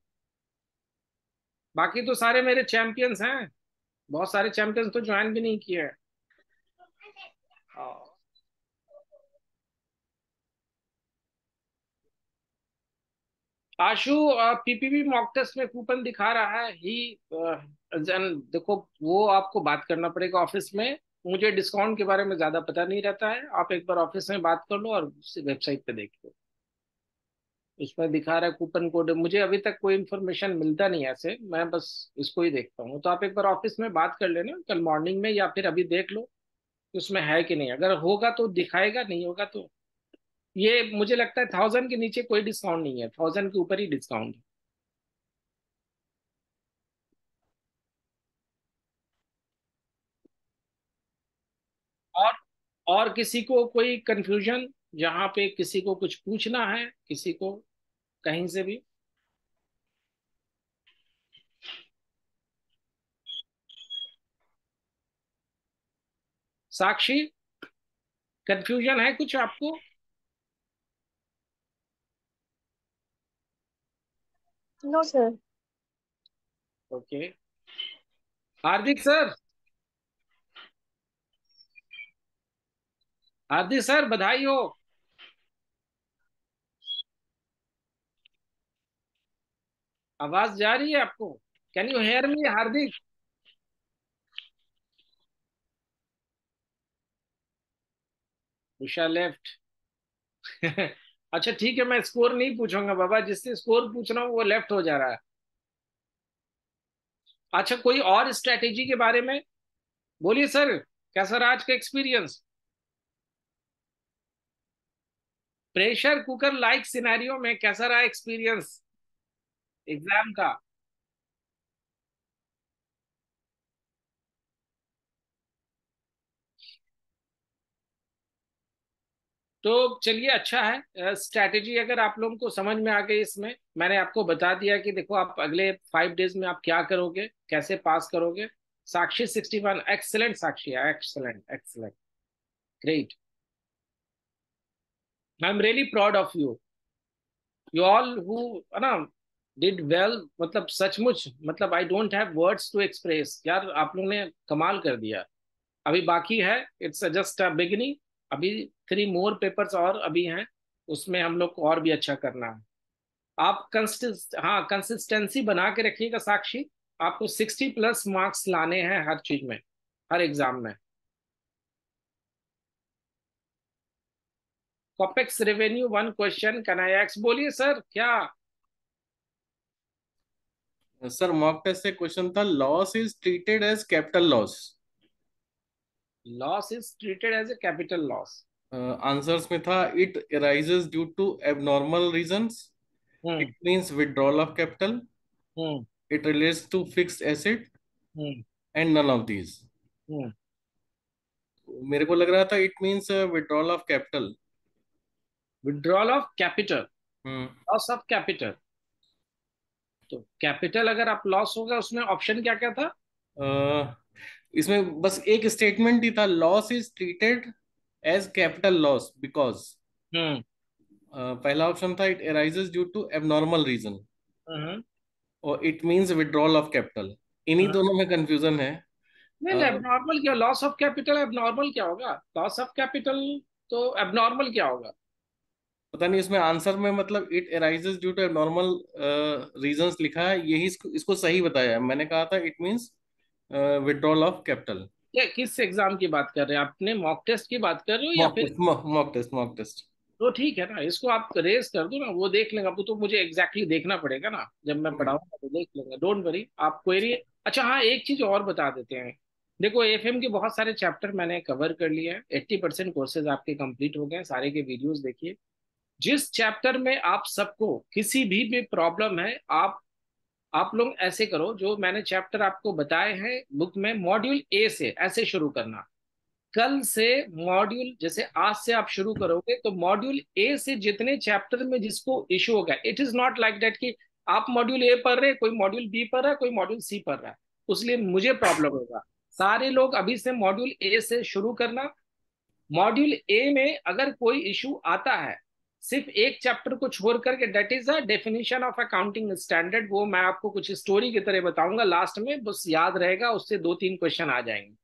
बाकी तो सारे मेरे चैंपियंस हैं, बहुत सारे चैंपियंस तो ज्वाइन भी नहीं किए हैं। आशु, पीपीबी मॉक टेस्ट में कूपन दिखा रहा है ही, जन देखो, वो आपको बात करना पड़ेगा ऑफिस में। मुझे डिस्काउंट के बारे में ज्यादा पता नहीं रहता है, आप एक बार ऑफिस में बात कर लो और वेबसाइट पे देख लो, उसमें दिखा रहा है कूपन कोड। मुझे अभी तक कोई इन्फॉर्मेशन मिलता नहीं है ऐसे, मैं बस इसको ही देखता हूँ। तो आप एक बार ऑफिस में बात कर लेना कल मॉर्निंग में, या फिर अभी देख लो कि उसमें है कि नहीं, अगर होगा तो दिखाएगा, नहीं होगा तो ये मुझे लगता है 1000 के नीचे कोई डिस्काउंट नहीं है, 1000 के ऊपर ही डिस्काउंट है। और और किसी को कोई कंफ्यूजन, जहाँ पे किसी को कुछ पूछना है, किसी को कहीं से भी? साक्षी, कंफ्यूजन है कुछ आपको? No sir. Okay. Hardik sir, Hardik sir बधाई हो। आवाज जा रही है आपको? Can you hear me Hardik? Usha left. अच्छा ठीक है, मैं स्कोर नहीं पूछूंगा बाबा, जिससे स्कोर पूछ रहा हूँ वो लेफ्ट हो जा रहा है। अच्छा, कोई और स्ट्रेटेजी के बारे में बोलिए सर, कैसा रहा आज का experience? Pressure cooker like scenario में कैसा रहा एक्सपीरियंस एग्जाम का? तो चलिए, अच्छा है स्ट्रैटेजी, अगर आप लोगों को समझ में आ गई, इसमें मैंने आपको बता दिया कि देखो आप अगले 5 डेज में आप क्या करोगे, कैसे पास करोगे। Sakshi 61, excellent Sakshi, excellent excellent, great. I am really proud of you, you all who ना डिड वेल, मतलब सचमुच, मतलब I don't have words to express यार, आप लोगों ने कमाल कर दिया। अभी बाकी है, इट्स जस्ट अ बिगिनिंग। अभी 3 मोर पेपर्स और अभी हैं, उसमें हम लोग को और भी अच्छा करना है। आप कंसिस्टेंसी बना के रखिएगा साक्षी। आपको 60+ मार्क्स लाने हैं हर चीज में, हर एग्जाम में। Capex revenue 1 question, can I एक्स? बोलिए सर क्या? सर मॉक टेस्ट से क्वेश्चन था, loss is treated as capital loss. Loss is treated as a capital loss. Answers में था, it arises due to abnormal reasons, hmm. It means withdrawal of capital, hmm. It relates to fixed asset hmm. And none of these. Hmm. मेरे को लग रहा था it means withdrawal of capital. Withdrawal of capital, hmm. Loss of capital. तो capital अगर आप loss होगा, उसमें ऑप्शन क्या क्या था? इसमें बस एक स्टेटमेंट ही था, loss is treated as capital loss because. Hmm. पहला ऑप्शन था, it arises due to abnormal reason, hmm. और it means withdrawal of capital. इन्हीं हम्म। दोनों में कंफ्यूजन है। नहीं, एबनॉर्मल क्या, लॉस ऑफ कैपिटल एबनॉर्मल क्या होगा? लॉस ऑफ कैपिटल तो एबनॉर्मल क्या होगा? पता नहीं, इसमें आंसर में मतलब it arises due to abnormal reasons लिखा है, यही इसको सही बताया है। मैंने कहा था it means withdrawal of capital. क्या, किस एग्जाम की बात कर रहे हैं? अपने मॉक टेस्ट की बात कर रहे हो या मॉक फिर? Test, mock test, mock test. तो ठीक है ना, इसको आप रेस कर दो ना, वो देख लेंगे। वो तो मुझे एग्जैक्टली देखना पड़ेगा ना, जब मैं पढ़ाऊंगा तो देख लेंगे, डोंट वरी आप क्वेरी। अच्छा हाँ, एक चीज और बता देते हैं। देखो एफएम के बहुत सारे चैप्टर मैंने कवर कर लिए हैं, 80% कोर्सेज आपके कंप्लीट हो गए हैं, सारे के वीडियोस देखिए। जिस चैप्टर में आप सबको किसी भी प्रॉब्लम है, आप लोग ऐसे करो, जो मैंने चैप्टर आपको बताए हैं बुक में, मॉड्यूल ए से ऐसे शुरू करना। कल से मॉड्यूल, जैसे आज से आप शुरू करोगे तो मॉड्यूल ए से जितने चैप्टर में जिसको इशू होगा, it is not like that कि आप मॉड्यूल ए पढ़ रहे, कोई मॉड्यूल बी पढ़ रहा है, कोई मॉड्यूल सी पढ़ रहा है, उसलिए मुझे प्रॉब्लम होगा। सारे लोग अभी से मॉड्यूल ए से शुरू करना। मॉड्यूल ए में अगर कोई इशू आता है, सिर्फ एक चैप्टर को छोड़ करके, that is a definition of accounting standard, वो मैं आपको कुछ स्टोरी की तरह बताऊंगा लास्ट में, बस याद रहेगा, उससे 2-3 क्वेश्चन आ जाएंगे।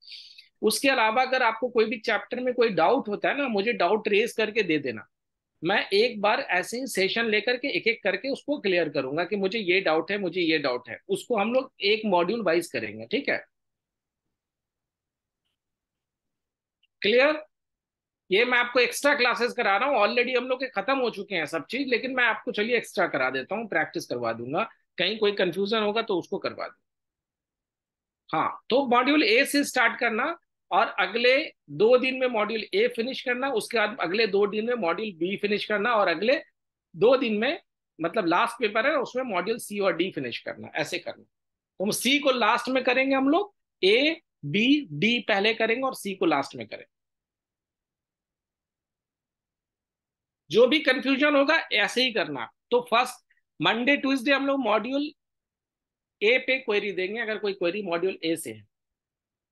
उसके अलावा अगर आपको कोई भी चैप्टर में कोई डाउट होता है ना, मुझे डाउट रेज करके दे देना। मैं एक बार ऐसे ही सेशन लेकर के एक एक करके उसको क्लियर करूंगा कि मुझे ये डाउट है, मुझे ये डाउट है, उसको हम लोग एक मॉड्यूल वाइज करेंगे, ठीक है? क्लियर? ये मैं आपको एक्स्ट्रा क्लासेस करा रहा हूँ, ऑलरेडी हम लोग के खत्म हो चुके हैं सब चीज, लेकिन मैं आपको चलिए एक्स्ट्रा करा देता हूँ, प्रैक्टिस करवा दूंगा। कहीं कोई कंफ्यूजन होगा तो उसको करवा दूंगा। हाँ, तो मॉड्यूल ए से स्टार्ट करना, और अगले 2 दिन में मॉड्यूल ए फिनिश करना, उसके बाद अगले 2 दिन में मॉड्यूल बी फिनिश करना, और अगले 2 दिन में, मतलब लास्ट पेपर है उसमें मॉड्यूल सी और डी फिनिश करना, ऐसे करना। तो हम सी को लास्ट में करेंगे हम लोग, ए बी डी पहले करेंगे और सी को लास्ट में करेंगे। जो भी कंफ्यूजन होगा ऐसे ही करना। तो फर्स्ट मंडे ट्यूसडे हम लोग मॉड्यूल ए पे क्वेरी देंगे, अगर कोई क्वेरी मॉड्यूल ए से है।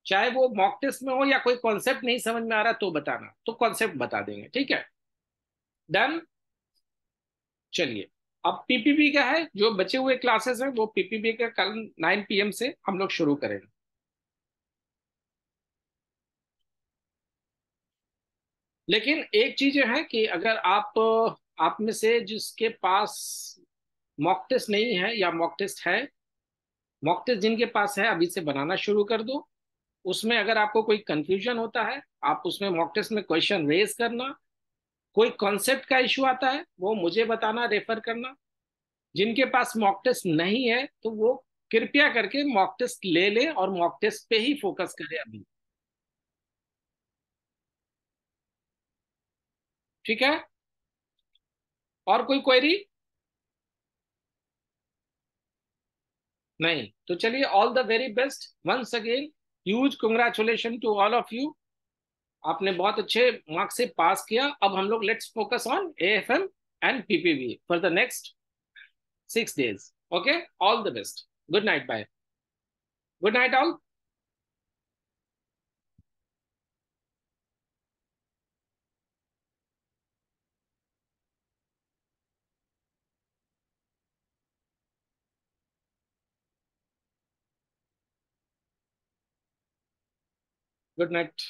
चाहे वो मॉक टेस्ट में हो या कोई कॉन्सेप्ट नहीं समझ में आ रहा तो बताना, तो कॉन्सेप्ट बता देंगे, ठीक है। डन। चलिए, अब पीपीबी का है, जो बचे हुए क्लासेस हैं वो पीपीबी का कल 9 PM से हम लोग शुरू करेंगे। लेकिन एक चीज है कि अगर आप में से जिसके पास मॉक टेस्ट नहीं है या मॉक टेस्ट है, मॉक टेस्ट जिनके पास है अभी से बनाना शुरू कर दो। उसमें अगर आपको कोई कंफ्यूजन होता है, आप उसमें मॉक टेस्ट में क्वेश्चन रेज करना। कोई कॉन्सेप्ट का इशू आता है वो मुझे बताना, रेफर करना। जिनके पास मॉक टेस्ट नहीं है तो वो कृपया करके मॉक टेस्ट ले ले और मॉक टेस्ट पे ही फोकस करे अभी, ठीक है। और कोई क्वेरी? नहीं तो चलिए, all the very best once again. Huge congratulation to all of you. आपने बहुत अच्छे मार्क्स से पास किया। अब हम लोग let's focus on AFM and PPV for the next 6 days। Okay, all the best. Good night, bye. Good night all. Good night.